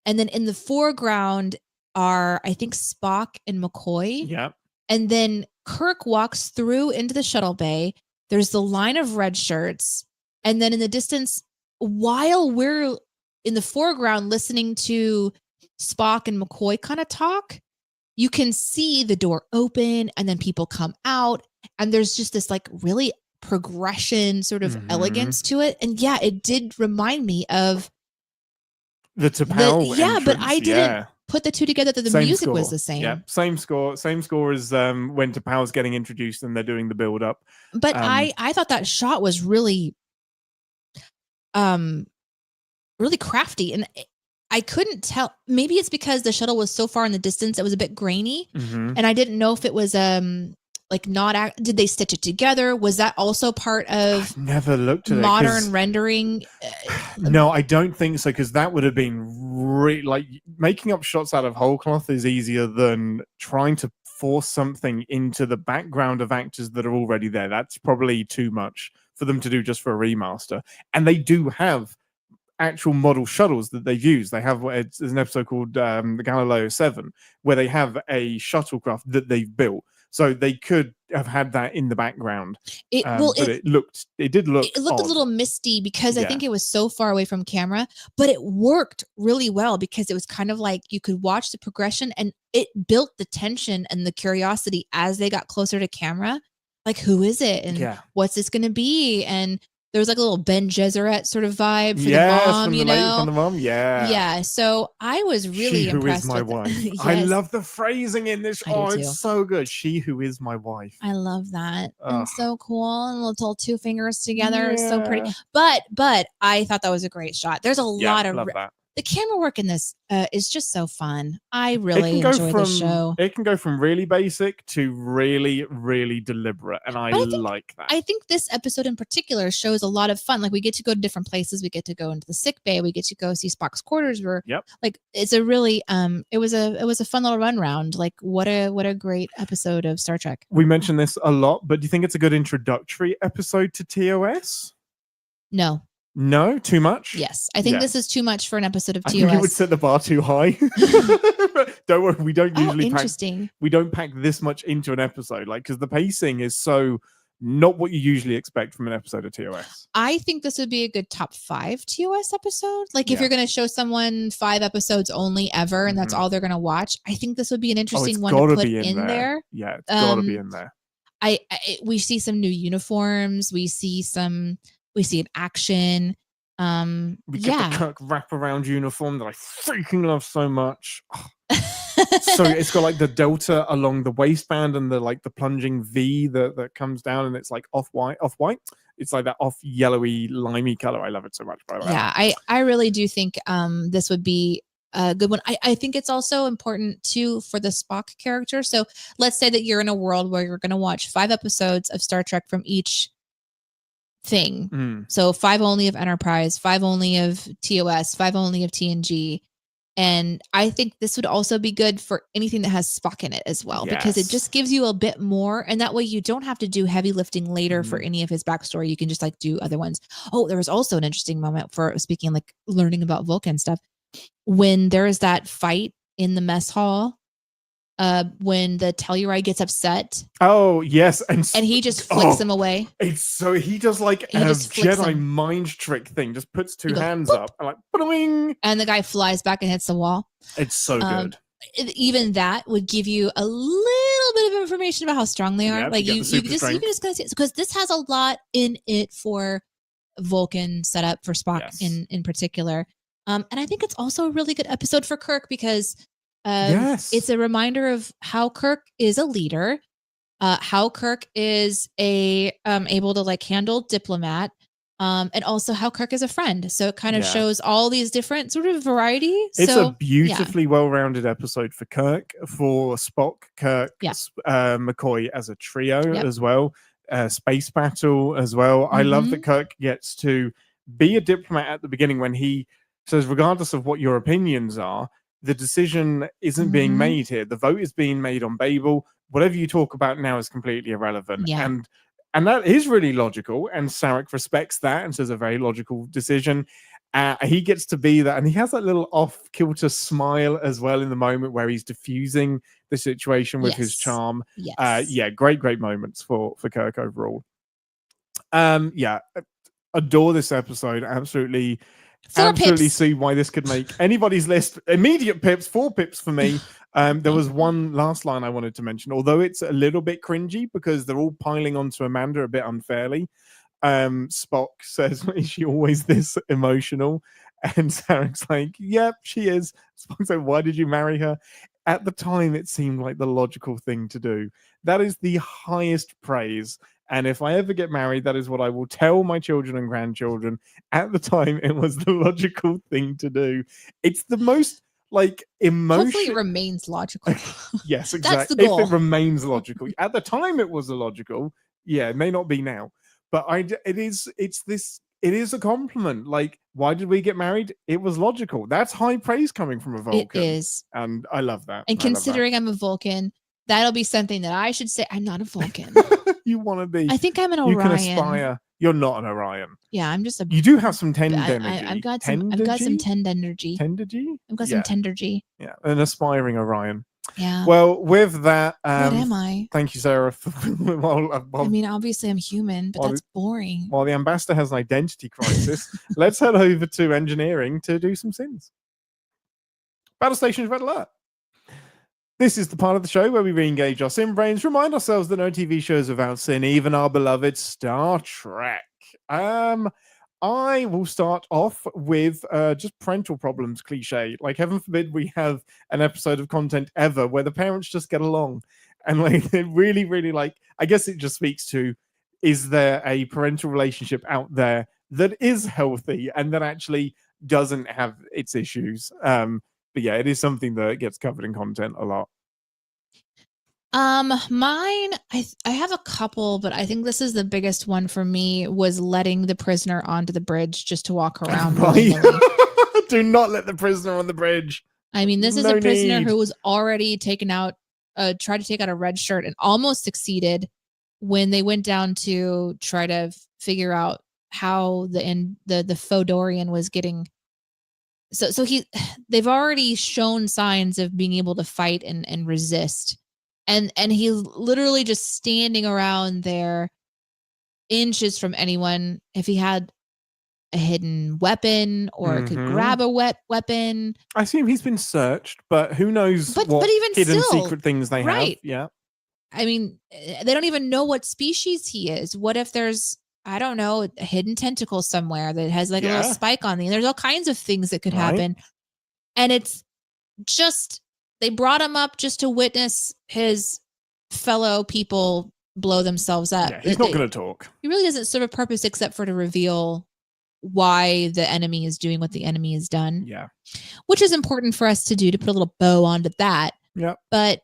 And then in the foreground are, I think, Spock and McCoy. Yep. And then Kirk walks through into the shuttle bay. There's the line of red shirts. And then in the distance, while we're in the foreground listening to Spock and McCoy kind of talk, you can see the door open and then people come out. And there's just this like really progression sort of elegance to it. And yeah, it did remind me of the T'Pau entrance. But I didn't put the two together that the same music score. Was the same. Yeah, same score as when T'Pau's getting introduced and they're doing the build up. But I thought that shot was really really crafty, and I couldn't tell. Maybe it's because the shuttle was so far in the distance it was a bit grainy, and I didn't know if it was like not did they stitch it together? Was that also part of I've never looked at modern rendering? No, I don't think so, because that would have been like making up shots out of whole cloth is easier than trying to force something into the background of actors that are already there. That's probably too much for them to do just for a remaster. And they do have actual model shuttles that they've used. They have there's an episode called the Galileo 7 where they have a shuttlecraft that they've built. So they could have had that in the background. But it did look a little misty because I think it was so far away from camera, but it worked really well because it was kind of like you could watch the progression and it built the tension and the curiosity as they got closer to camera. Like, who is it? And what's this going to be? And there was like a little Ben Gesserit sort of vibe for the mom, from the mom, yeah. So I was really impressed. She who is my wife. Yes. I love the phrasing in this. It's so good. She who is my wife. I love that. And so cool. And little two fingers together. It's so pretty. But I thought that was a great shot. There's a lot of the camera work in this is just so fun. I really enjoy the show. It can go from really basic to really, really deliberate. And I like that. I think this episode in particular shows a lot of fun. Like we get to go to different places. We get to go into the sick bay. We get to go see Spock's quarters. Like it's a really it was a fun little run round. Like what a great episode of Star Trek. We mentioned this a lot, but do you think it's a good introductory episode to TOS? No, too much? Yes. I think this is too much for an episode of TOS. I think you would set the bar too high. Don't worry, we don't usually pack this much into an episode, like, because the pacing is so not what you usually expect from an episode of TOS. I think this would be a good top 5 TOS episode. Like if you're going to show someone 5 episodes only ever, and that's all they're going to watch, I think this would be an interesting one to put in there. Yeah, it's got to be in there. We see some new uniforms. We see an action. We get the Kirk wraparound uniform that I freaking love so much. So it's got like the delta along the waistband and the plunging V that comes down, and it's like off white. It's like that off yellowy limey color. I love it so much, by the way. Yeah, I really do think this would be a good one. I think it's also important too for the Spock character. So let's say that you're in a world where you're going to watch 5 episodes of Star Trek from each thing. So 5 only of Enterprise, 5 only of TOS, 5 only of TNG. And I think this would also be good for anything that has Spock in it as well, because it just gives you a bit more. And that way you don't have to do heavy lifting later for any of his backstory. You can just like do other ones. Oh, there was also an interesting moment for speaking, like learning about Vulcan stuff. When there is that fight in the mess hall, when the Telluride gets upset. Oh, yes. And he just flicks him away. It's so he does like a Jedi mind trick thing, just puts 2 hands up and like, ba-ding! And the guy flies back and hits the wall. It's so good. even that would give you a little bit of information about how strong they are. Yeah, like you just gotta see it, because this has a lot in it for Vulcan setup for Spock in particular. And I think it's also a really good episode for Kirk because it's a reminder of how Kirk is a leader, how Kirk is able to like handle diplomat, and also how Kirk is a friend. So it kind of shows all these different sort of variety. It's a beautifully well-rounded episode for Kirk, for Spock, Kirk, McCoy as a trio as well. Space battle as well. I love that Kirk gets to be a diplomat at the beginning when he says, regardless of what your opinions are, the decision isn't being made here. The vote is being made on Babel. Whatever you talk about now is completely irrelevant. And that is really logical. And Sarek respects that and says a very logical decision. He gets to be that. And he has that little off-kilter smile as well in the moment where he's diffusing the situation with his charm. Great moments for Kirk overall. Adore this episode. Absolutely see why this could make anybody's list. Immediate pips, 4 pips for me. There was one last line I wanted to mention, although it's a little bit cringy because they're all piling onto Amanda a bit unfairly. Spock says, is she always this emotional? And Sarek's like, yep, she is. Spock's like, why did you marry her? At the time, it seemed like the logical thing to do. That is the highest praise. And if I ever get married, that is what I will tell my children and grandchildren. At the time, it was the logical thing to do. It's the most like emotion. Hopefully it remains logical. Yes, exactly. That's the goal. If it remains logical. At the time it was illogical. Yeah, it may not be now. But it is a compliment. Like, why did we get married? It was logical. That's high praise coming from a Vulcan. It is. And I love that. And considering I'm a Vulcan, that'll be something that I should say. I'm not a Vulcan. You want to be. I think I'm an Orion. You can aspire. You're not an Orion. Yeah, I'm just a. You do have some tend energy. I've got some tend energy. Tendergy? I've got some tendergy. Yeah, an aspiring Orion. Yeah. Well, with that, what am I? Thank you, Sarah. I mean, obviously I'm human, but that's boring. While the ambassador has an identity crisis, let's head over to engineering to do some sins. Battle Station Red Alert. This is the part of the show where we re-engage our sin brains, remind ourselves that no TV shows without sin, even our beloved Star Trek. I will start off with just parental problems cliche. Like, heaven forbid we have an episode of content ever where the parents just get along. And like, they really, really like, I guess it just speaks to, is there a parental relationship out there that is healthy and that actually doesn't have its issues? But yeah, it is something that gets covered in content a lot. Mine, I have a couple, but I think this is the biggest one for me, was letting the prisoner onto the bridge just to walk around. Do not let the prisoner on the bridge. I mean, this is a prisoner who was already taken out, tried to take out a red shirt and almost succeeded when they went down to try to figure out how the Fodorian was getting. So they've already shown signs of being able to fight and resist. And he's literally just standing around there inches from anyone. If he had a hidden weapon or could grab a weapon. I assume he's been searched, but who knows what even hidden secret things they have. Yeah. I mean, they don't even know what species he is. What if there's, I don't know, a hidden tentacle somewhere that has like a little spike on the end? There's all kinds of things that could happen. And it's just, they brought him up just to witness his fellow people blow themselves up. Yeah, he's not going to talk. He really doesn't serve a purpose except for to reveal why the enemy is doing what the enemy has done. Yeah. Which is important for us to do, to put a little bow onto that. Yeah. But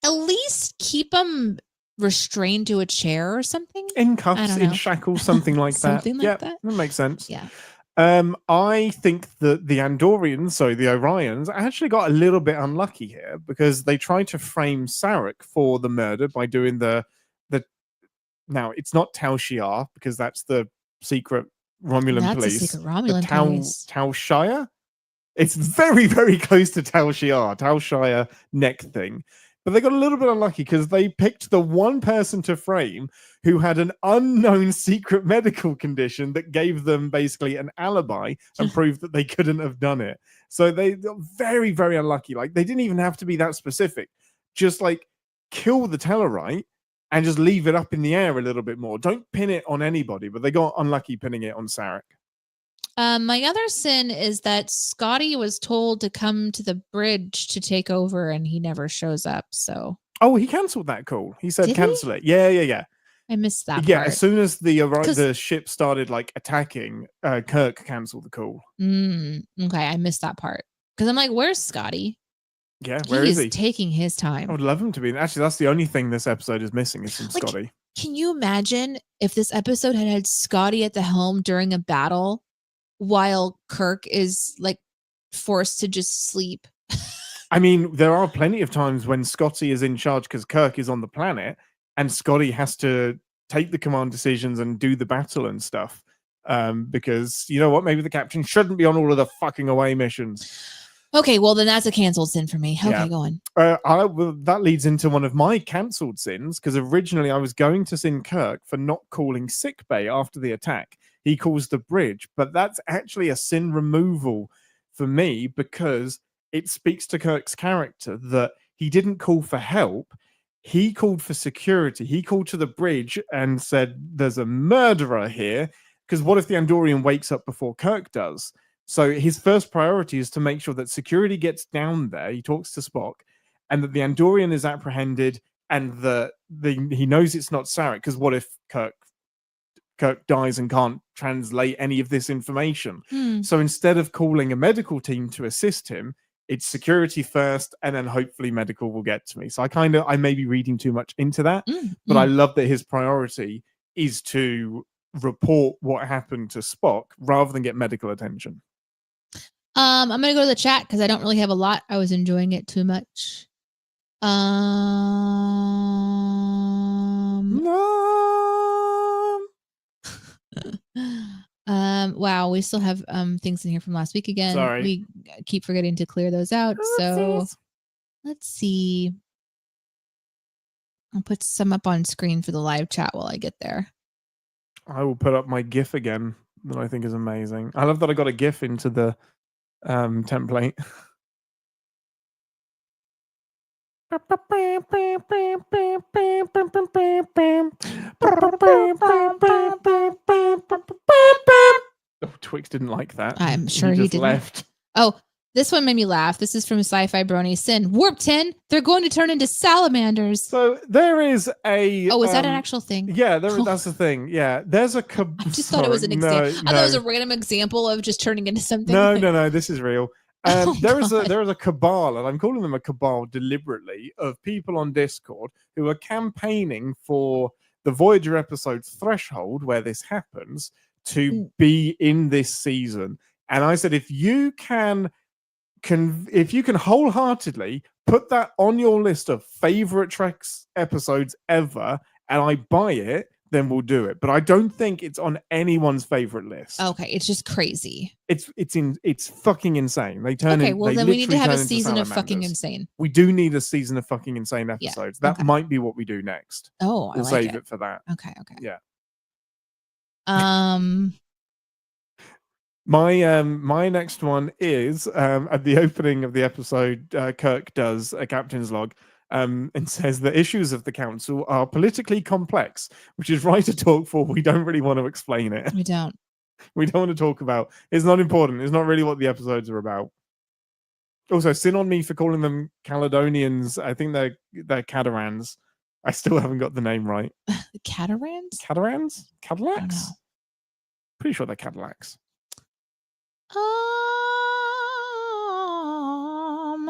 at least keep him restrained to a chair or something. In cuffs, in shackles, something like that. Something like that. That makes sense. Yeah. I think that the Andorians, so the Orions, actually got a little bit unlucky here because they tried to frame Sarek for the murder by doing the now it's not Tal Shiar because that's the secret Romulan police. The secret Romulan police. Tal Shire? It's very, very close to Tal Shiar. Tal Shire neck thing. But they got a little bit unlucky because they picked the one person to frame who had an unknown secret medical condition that gave them basically an alibi and proved that they couldn't have done it. So they got very, very unlucky. Like, they didn't even have to be that specific. Just like kill the Tellarite and just leave it up in the air a little bit more. Don't pin it on anybody, but they got unlucky pinning it on Sarek. My other sin is that Scotty was told to come to the bridge to take over, and he never shows up. So, he cancelled that call. He said cancel it. Yeah. I missed that. Yeah, part. As soon as the ship started like attacking, Kirk cancelled the call. Okay, I missed that part because I'm like, "Where's Scotty?" Yeah, where is he? Taking his time. I would love him to be. Actually, that's the only thing this episode is missing is some Scotty. Can you imagine if this episode had Scotty at the helm during a battle? While Kirk is like forced to just sleep. I mean, there are plenty of times when Scotty is in charge because Kirk is on the planet and Scotty has to take the command decisions and do the battle and stuff. Because you know what? Maybe the captain shouldn't be on all of the fucking away missions. Okay, well then that's a cancelled sin for me. Okay, go on. That leads into one of my cancelled sins because originally I was going to sin Kirk for not calling sickbay after the attack. He calls the bridge, but that's actually a sin removal for me because it speaks to Kirk's character that he didn't call for help. He called for security. He called to the bridge and said, there's a murderer here. Because what if the Andorian wakes up before Kirk does? So his first priority is to make sure that security gets down there. He talks to Spock and that the Andorian is apprehended and that he knows it's not Sarek. Because what if Kirk dies and can't translate any of this information? So instead of calling a medical team to assist him, it's security first, and then hopefully medical will get to me. So I may be reading too much into that, but I love that his priority is to report what happened to Spock rather than get medical attention. I'm gonna go to the chat because I don't really have a lot. I was enjoying it too much. Wow, we still have things in here from last week again. Sorry. We keep forgetting to clear those out. So let's see. I'll put some up on screen for the live chat while I get there. I will put up my GIF again that I think is amazing. I love that I got a GIF into the template. Oh, Twix didn't like that. I'm sure he didn't. Left. Oh, this one made me laugh. This is from Sci-Fi Brony Sin. Warp 10, they're going to turn into salamanders. So there is a... Oh, is that an actual thing? Yeah, that's the thing. Yeah, there's a... I just thought it was an example. I thought it was a random example of just turning into something. No, this is real. There is a cabal, and I'm calling them a cabal deliberately, of people on Discord who are campaigning for the Voyager episode's threshold, where this happens, to be in this season. And I said, if you can wholeheartedly put that on your list of favorite Treks episodes ever, and I buy it, then we'll do it. But I don't think it's on anyone's favorite list. Okay, it's just crazy. It's fucking insane. They turn okay, well then we need to have a season of fucking insane. We do need a season of fucking insane episodes. Yeah. That might be what we do next. Oh, we'll save it for that. Okay. Yeah. My next one is at the opening of the episode, Kirk does a captain's log and says the issues of the council are politically complex, which is right to talk for. We don't really want to explain it. We don't want to talk about. It's not important. It's not really what the episodes are about. Also, sin on me for calling them Caledonians. I think they're Catarans. I still haven't got the name right. The Catarans? Cadillacs? I don't know. Pretty sure they're Cadillacs.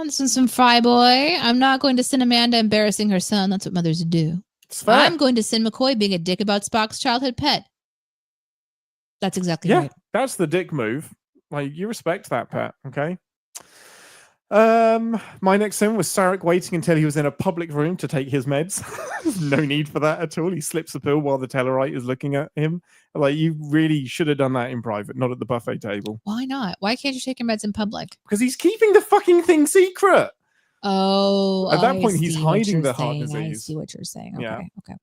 This is some Fry Boy. I'm not going to send Amanda embarrassing her son. That's what mothers do. I'm going to send McCoy being a dick about Spock's childhood pet. That's exactly right. That's the dick move. Like, you respect that pet, okay? My next sin was Sarek waiting until he was in a public room to take his meds. No need for that at all. He slips the pill while the Tellarite is looking at him. Like, you really should have done that in private, not at the buffet table. Why not? Why can't you take your meds in public? Because he's keeping the fucking thing secret. Oh, At that point, I he's see what hiding you're the heart saying. I disease. see what you're saying. Okay, Yeah. okay.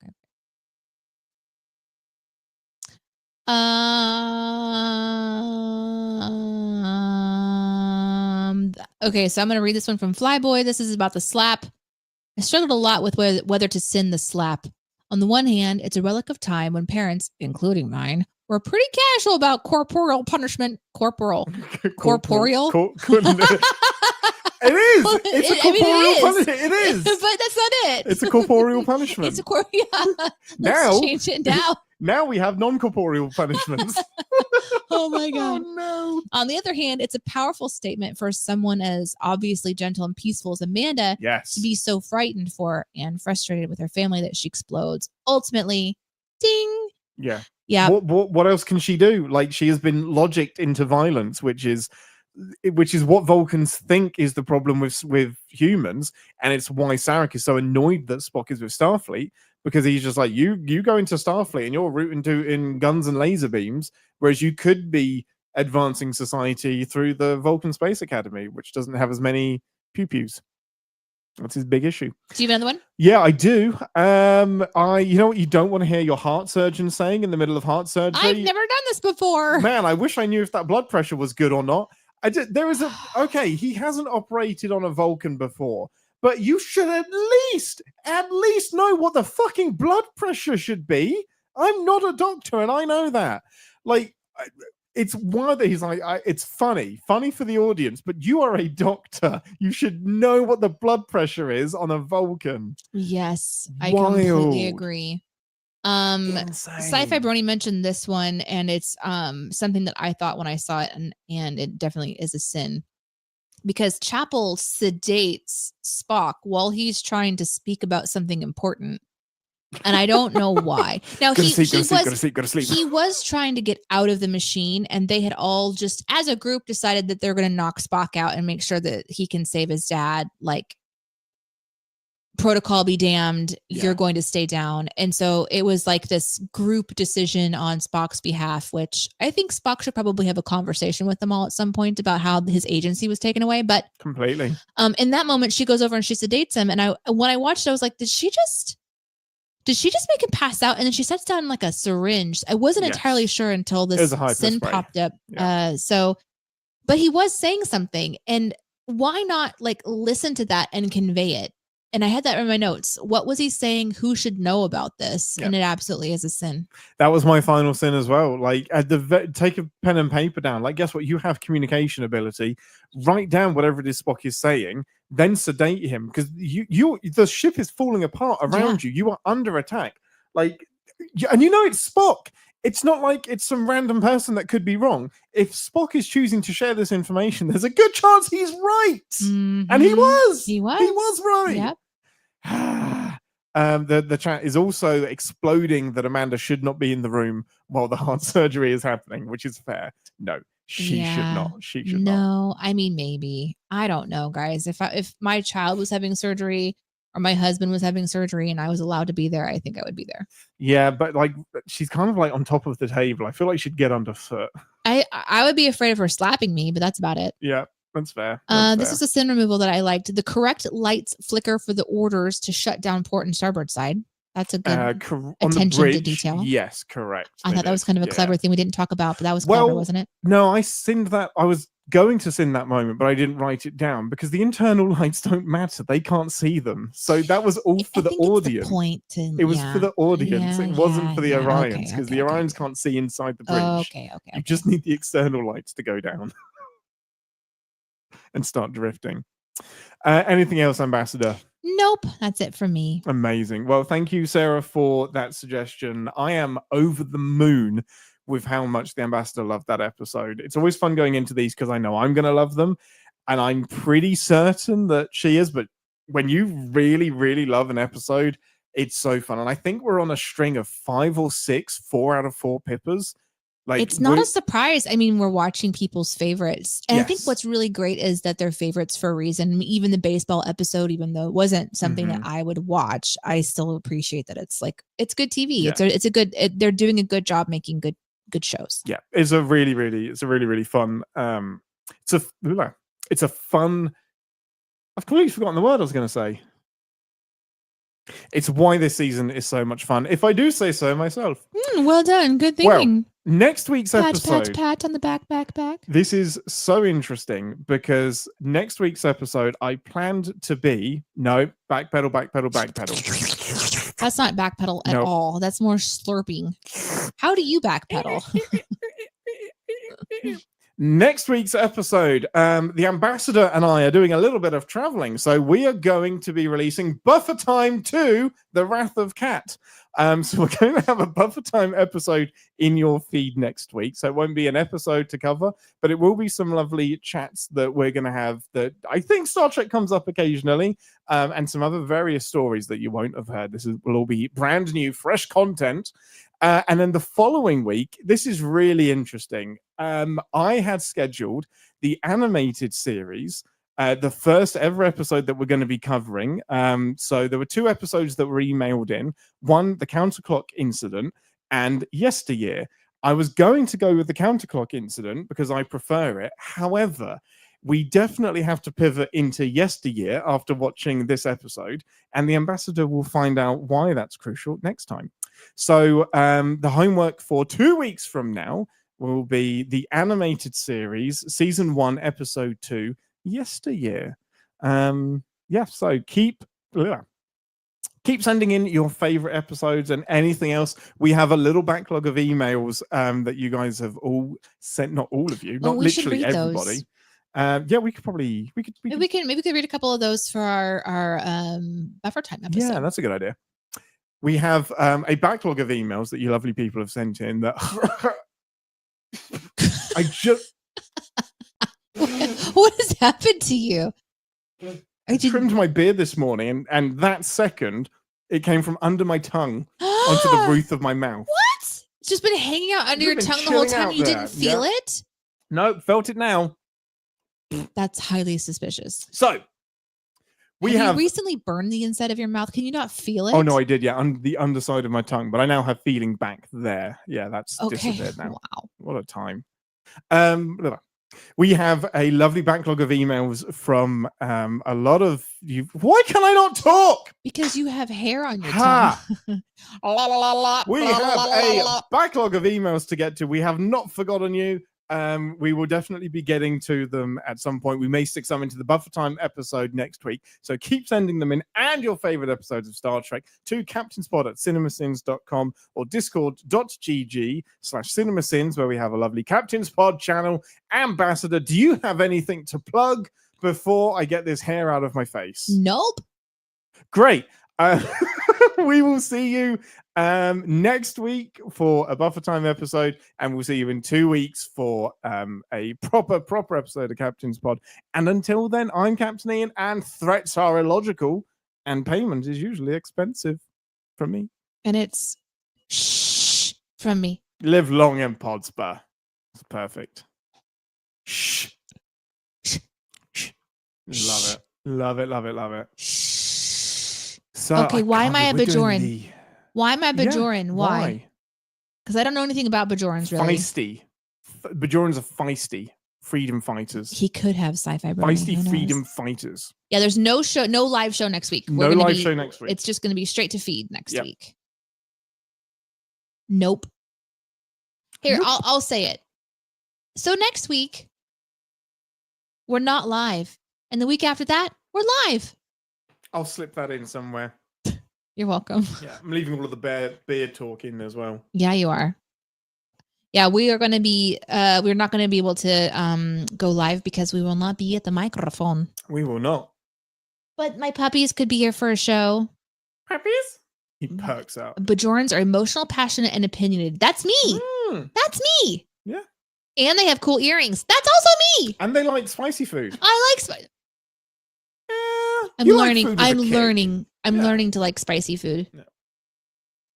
Okay, so I'm going to read this one from Flyboy. This is about the slap. I struggled a lot with whether to send the slap. On the one hand, it's a relic of time when parents, including mine, were pretty casual about corporeal punishment. Corporeal. It is. It's a corporeal punishment. It is. But that's not it. It's a corporeal punishment. It's a corporeal. Now, change it now. Now we have non-corporeal punishments. Oh my God. Oh no. On the other hand, it's a powerful statement for someone as obviously gentle and peaceful as Amanda to be so frightened for and frustrated with her family that she explodes. Ultimately, ding. Yeah. Yeah. What else can she do? Like, she has been logicked into violence, which is what Vulcans think is the problem with humans, and it's why Sarek is so annoyed that Spock is with Starfleet, because he's just like, you go into Starfleet and you're rooting in guns and laser beams, whereas you could be advancing society through the Vulcan Space Academy, which doesn't have as many pew-pews. That's his big issue. Do you have another one? Yeah, I do. You know what you don't want to hear your heart surgeon saying in the middle of heart surgery? I've never done this before. Man, I wish I knew if that blood pressure was good or not. Okay, he hasn't operated on a Vulcan before, but you should at least know what the fucking blood pressure should be. I'm not a doctor, and I know that. Like, it's one that he's like, it's funny for the audience, but you are a doctor. You should know what the blood pressure is on a Vulcan. Yes, I completely agree. Sci-Fi Brony mentioned this one, and it's something that I thought when I saw it, and it definitely is a sin, because Chapel sedates Spock while he's trying to speak about something important, and I don't know why. Now he was trying to get out of the machine, and they had all just as a group decided that they're going to knock Spock out and make sure that he can save his dad. Like, protocol be damned, you're going to stay down. And so it was like this group decision on Spock's behalf, which I think Spock should probably have a conversation with them all at some point about how his agency was taken away. But completely. In that moment, she goes over and she sedates him. And when I watched it, I was like, did she just make him pass out? And then she sets down like a syringe. I wasn't entirely sure until this sin popped up. Yeah. But he was saying something, and why not like listen to that and convey it? And I had that in my notes. What was he saying? Who should know about this? Yep. And it absolutely is a sin. That was my final sin as well. Like, take a pen and paper down. Like, guess what? You have communication ability. Write down whatever it is Spock is saying, then sedate him, because the ship is falling apart around you. You are under attack. Like, and you know it's Spock. It's not like it's some random person that could be wrong. If Spock is choosing to share this information, there's a good chance he's right. Mm-hmm. And he was. He was right. Yep. The chat is also exploding that Amanda should not be in the room while the heart surgery is happening, which is fair. No, she should not. She should not. No, I mean, maybe. I don't know, guys. If my child was having surgery or my husband was having surgery and I was allowed to be there, I think I would be there. Yeah, but like, she's kind of like on top of the table. I feel like she'd get underfoot. I would be afraid of her slapping me, but that's about it. Yeah. That's fair. This is a sin removal that I liked. The correct lights flicker for the orders to shut down port and starboard side. That's a good attention to detail. Yes, correct. I thought that was kind of a clever thing we didn't talk about, but that was clever, wasn't it? No, I sinned that. I was going to sin that moment, but I didn't write it down because the internal lights don't matter. They can't see them. So that was all for the audience. It was for the audience. It wasn't for the Orions, because the Orions can't see inside the bridge. Okay. You just need the external lights to go down and start drifting. Anything else, Ambassador? Nope, that's it for me. Amazing. Well, thank you, Sarah, for that suggestion. I am over the moon with how much the Ambassador loved that episode. It's always fun going into these because I know I'm going to love them, and I'm pretty certain that she is. But when you really, really love an episode, it's so fun. And I think we're on a string of 5 or 6 4 out of 4 Pippas. Like, it's not a surprise. I mean, we're watching people's favorites. And I think what's really great is that they're favorites for a reason. Even the baseball episode, even though it wasn't something that I would watch, I still appreciate that it's good TV. Yeah. They're doing a good job making good shows. Yeah. It's a really, really fun. It's a fun I've completely forgotten the word I was going to say. It's why this season is so much fun, if I do say so myself. Well done. Good thinking. Well, next week's episode. Pat on the back. This is so interesting because next week's episode I planned to be backpedal. That's not backpedal at all. That's more slurping. How do you backpedal? Next week's episode, the ambassador and I are doing a little bit of traveling, so we are going to be releasing Buffer Time 2, The Wrath of Cat. So we're going to have a Buffer Time episode in your feed next week. So it won't be an episode to cover, but it will be some lovely chats that we're going to have that I think Star Trek comes up occasionally, and some other various stories that you won't have heard. Will all be brand new, fresh content. And then the following week, this is really interesting. I had scheduled the animated series, the first ever episode that we're going to be covering. So there were 2 episodes that were emailed in. One, the Counterclock Incident, and Yesteryear. I was going to go with the Counterclock Incident because I prefer it. However, we definitely have to pivot into Yesteryear after watching this episode, and the ambassador will find out why that's crucial next time. So the homework for 2 weeks from now will be the animated series, season 1, episode 2, Yesteryear. So keep sending in your favorite episodes and anything else. We have a little backlog of emails that you guys have all sent. Not all of you, not literally everybody. We could maybe we could read a couple of those for our Buffer Time episode. Yeah, that's a good idea. We have a backlog of emails that you lovely people have sent in that I just what has happened to you? I trimmed my beard this morning, and that second it came from under my tongue onto the roof of my mouth. What? It's just been hanging out under your tongue the whole time. You didn't feel it? No, felt it now. That's highly suspicious. So have you recently burned the inside of your mouth? Can you not feel it? Oh no, I did. Yeah, on the underside of my tongue, but I now have feeling back there. Yeah, that's disappeared now. Wow, what a time. We have a lovely backlog of emails from a lot of you. Why can I not talk? Because you have hair on your tongue. We have a backlog of emails to get to. We have not forgotten you. We will definitely be getting to them at some point. We may stick some into the Buffer Time episode next week. So keep sending them in, and your favorite episodes of Star Trek, to captainspod@cinemasins.com or discord.gg/cinemasins, where we have a lovely Captain's Pod channel. Ambassador, do you have anything to plug before I get this hair out of my face? Nope. Great. We will see you next week for a Buffer Time episode, and we'll see you in 2 weeks for a proper episode of Captain's Pod. And until then, I'm Captain Ian, and threats are illogical, and payment is usually expensive from me. And it's shh from me. Live long and Podspur. It's perfect. Shh. Love it. Love it, love it, love it. So okay, why am I a Bajoran? Why am I Bajoran? Why? Because I don't know anything about Bajorans, really. Feisty. Bajorans are feisty freedom fighters. He could have sci-fi brain. Feisty freedom fighters. Yeah, there's no live show next week. No live show next week. It's just going to be straight to feed next week. Nope. Here, nope. I'll say it. So next week, we're not live. And the week after that, we're live. I'll slip that in somewhere. You're welcome. Yeah, I'm leaving all of the beard talk in as well. Yeah, you are. Yeah, we are going to be, we're not going to be able to go live because we will not be at the microphone. We will not. But my puppies could be here for a show. Puppies? He perks up. Bajorans are emotional, passionate, and opinionated. That's me. That's me. Yeah. And they have cool earrings. That's also me. And they like spicy food. I like spicy. I'm learning to like spicy food. Yeah.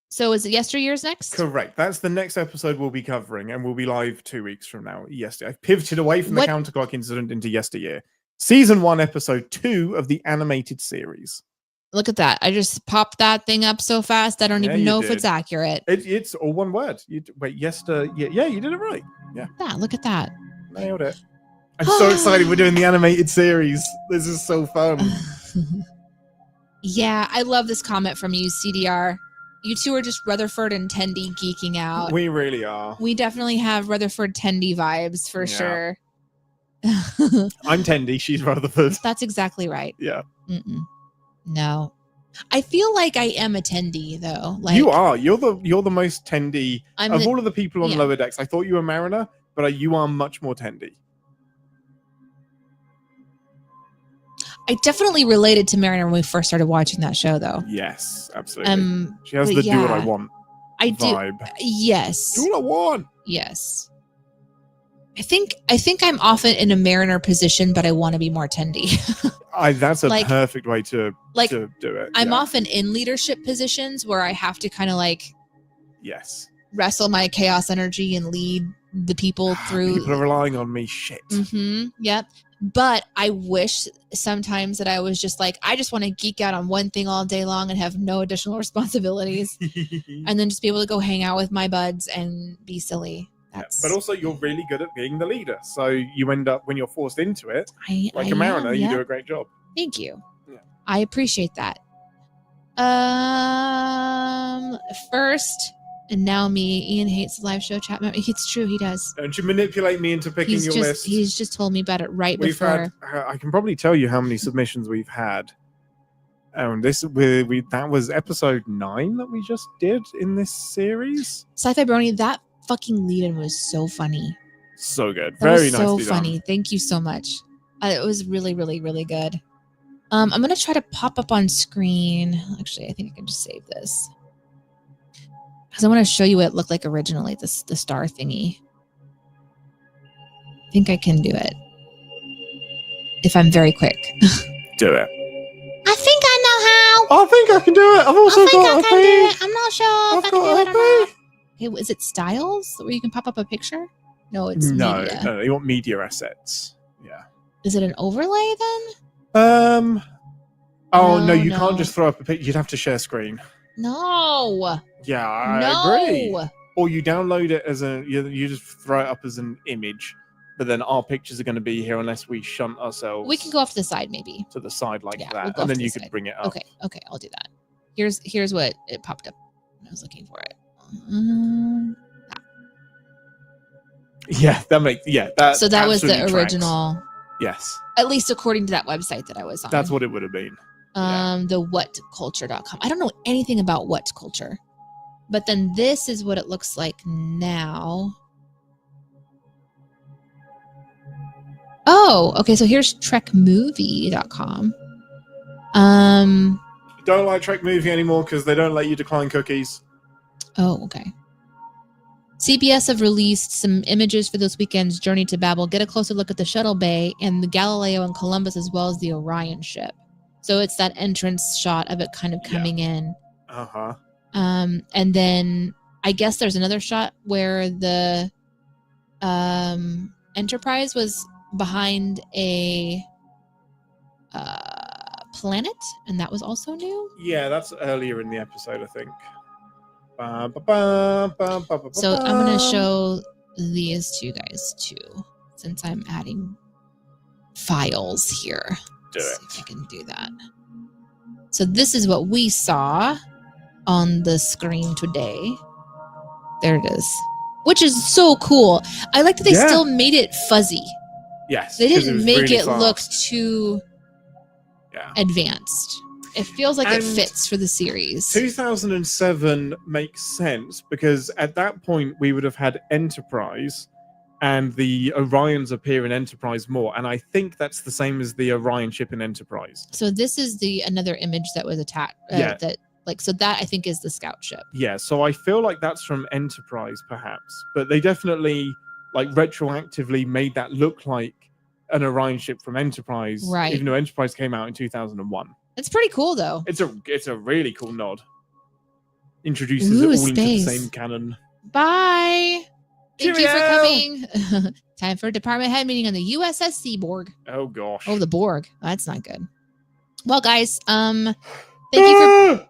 So is it Yesteryear's next? Correct. That's the next episode we'll be covering, and we'll be live 2 weeks from now. Yesterday, I've pivoted away from the Counterclock Incident into Yesteryear. Season 1, episode 2 of the animated series. Look at that. I just popped that thing up so fast. I don't even know if it's accurate. It's all one word. Yeah, you did it right. Yeah. Look at that. Nailed it. I'm so excited we're doing the animated series. This is so fun. Yeah, I love this comment from you, CDR. You two are just Rutherford and Tendi geeking out. We really are. We definitely have Rutherford Tendi vibes for sure. I'm Tendi, she's Rutherford. That's exactly right. Yeah. No. I feel like I am a Tendi though. Like you are. You're the most Tendi of all of the people on Lower Decks. I thought you were Mariner, but you are much more Tendi. I definitely related to Mariner when we first started watching that show, though. Yes, absolutely. She has the do what I want vibe. Yes. Do what I want. Yes. I think I'm often in a Mariner position, but I want to be more Tendi. That's a perfect way to do it. I'm often in leadership positions where I have to kind of wrestle my chaos energy and lead the people through. People are relying on me. Shit. Yep. But I wish sometimes that I was just like, I just want to geek out on one thing all day long and have no additional responsibilities and then just be able to go hang out with my buds and be silly. But also you're really good at being the leader. So you end up, when you're forced into it, like a Mariner, you do a great job. Thank you. Yeah. I appreciate that. First, and now me, Ian hates the live show chat. It's true, he does. Don't you manipulate me into picking your list. He's just told me about it before. I can probably tell you how many submissions we've had. That was episode 9 that we just did in this series. Sci-Fi Brony, that fucking lead-in was so funny. So good. Very nice. So funny. Thank you so much. It was really, really, really good. I'm going to try to pop up on screen. Actually, I think I can just save this. Because I want to show you what it looked like originally, the star thingy. I think I can do it. If I'm very quick. Do it. I think I know how. I think I can do it. I've also got a do it. I'm not sure if I can do it or not. Okay, is it styles where you can pop up a picture? No, it's media. No, you want media assets. Yeah. Is it an overlay then? No, you can't just throw up a picture. You'd have to share screen. No. Yeah, I agree. Or you download it as you just throw it up as an image, but then our pictures are going to be here unless we shunt ourselves. We can go off to the side, maybe. To the side like that, and then you could bring it up. Okay, I'll do that. Here's what it popped up when I was looking for it. Yeah, that makes So that was the original. Tracks. Yes. At least according to that website that I was on. That's what it would have been. The whatculture.com. I don't know anything about what culture. But then this is what it looks like now. Oh, okay. So here's trekmovie.com. Don't like Trek Movie anymore because they don't let you decline cookies. Oh, okay. CBS have released some images for this weekend's journey to Babel. Get a closer look at the shuttle bay and the Galileo and Columbus, as well as the Orion ship. So it's that entrance shot of it kind of coming in. Uh-huh. And then I guess there's another shot where the Enterprise was behind a planet, and that was also new. Yeah, that's earlier in the episode, I think. So I'm going to show these to you guys too, since I'm adding files here. Do it. See if I can do that. So this is what we saw on the screen today. There it is. Which is so cool. I like that they still made it fuzzy. Yes. They didn't make really it look too advanced. It feels like it fits for the series. 2007 makes sense because at that point we would have had Enterprise and the Orions appear in Enterprise more. And I think that's the same as the Orion ship in Enterprise. So this is another image that was attacked. So that I think is the scout ship. Yeah, so I feel like that's from Enterprise perhaps. But they definitely retroactively made that look like an Orion ship from Enterprise. Right. Even though Enterprise came out in 2001. It's pretty cool though. It's a really cool nod. Introduces it all into the same canon. Bye. Thank you for Cheerio! coming. Time for a department head meeting on the USS Seaborg. Oh gosh. Oh, the Borg. That's not good. Well, guys, thank you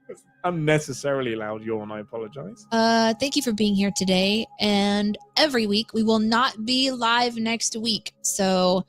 for unnecessarily loud yawn. I apologize. Thank you for being here today. And every week we will not be live next week. So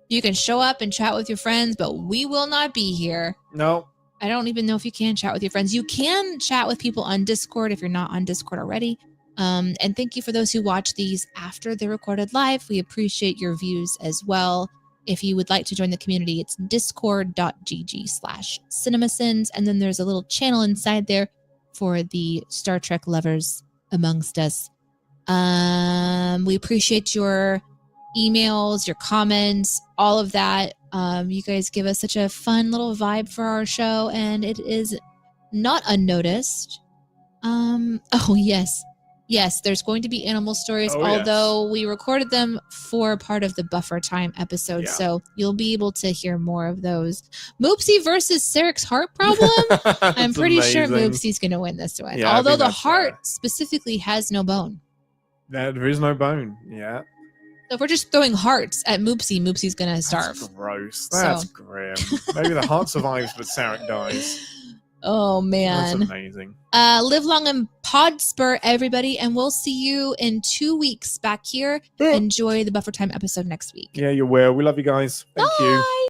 you can show up and chat with your friends, but we will not be here. No. I don't even know if you can chat with your friends. You can chat with people on Discord if you're not on Discord already. And thank you for those who watch these after they're recorded live. We appreciate your views as well. If you would like to join the community, it's discord.gg/cinemasins. And then there's a little channel inside there for the Star Trek lovers amongst us. We appreciate your emails, your comments, all of that. You guys give us such a fun little vibe for our show, and it is not unnoticed. Oh, yes. Yes, there's going to be animal stories, although we recorded them for part of the buffer time episode, so you'll be able to hear more of those. Moopsie versus Sarek's heart problem? I'm pretty sure Moopsie's going to win this one, although the heart specifically has no bone. There is no bone, yeah. So if we're just throwing hearts at Moopsie, Moopsie's going to starve. That's gross. That's grim. Maybe the heart survives, but Sarek dies. Oh, man. That's amazing. Live long and pod spur, everybody, and we'll see you in 2 weeks back here. Enjoy the Buffer Time episode next week. Yeah, you will. We love you guys. Thank you.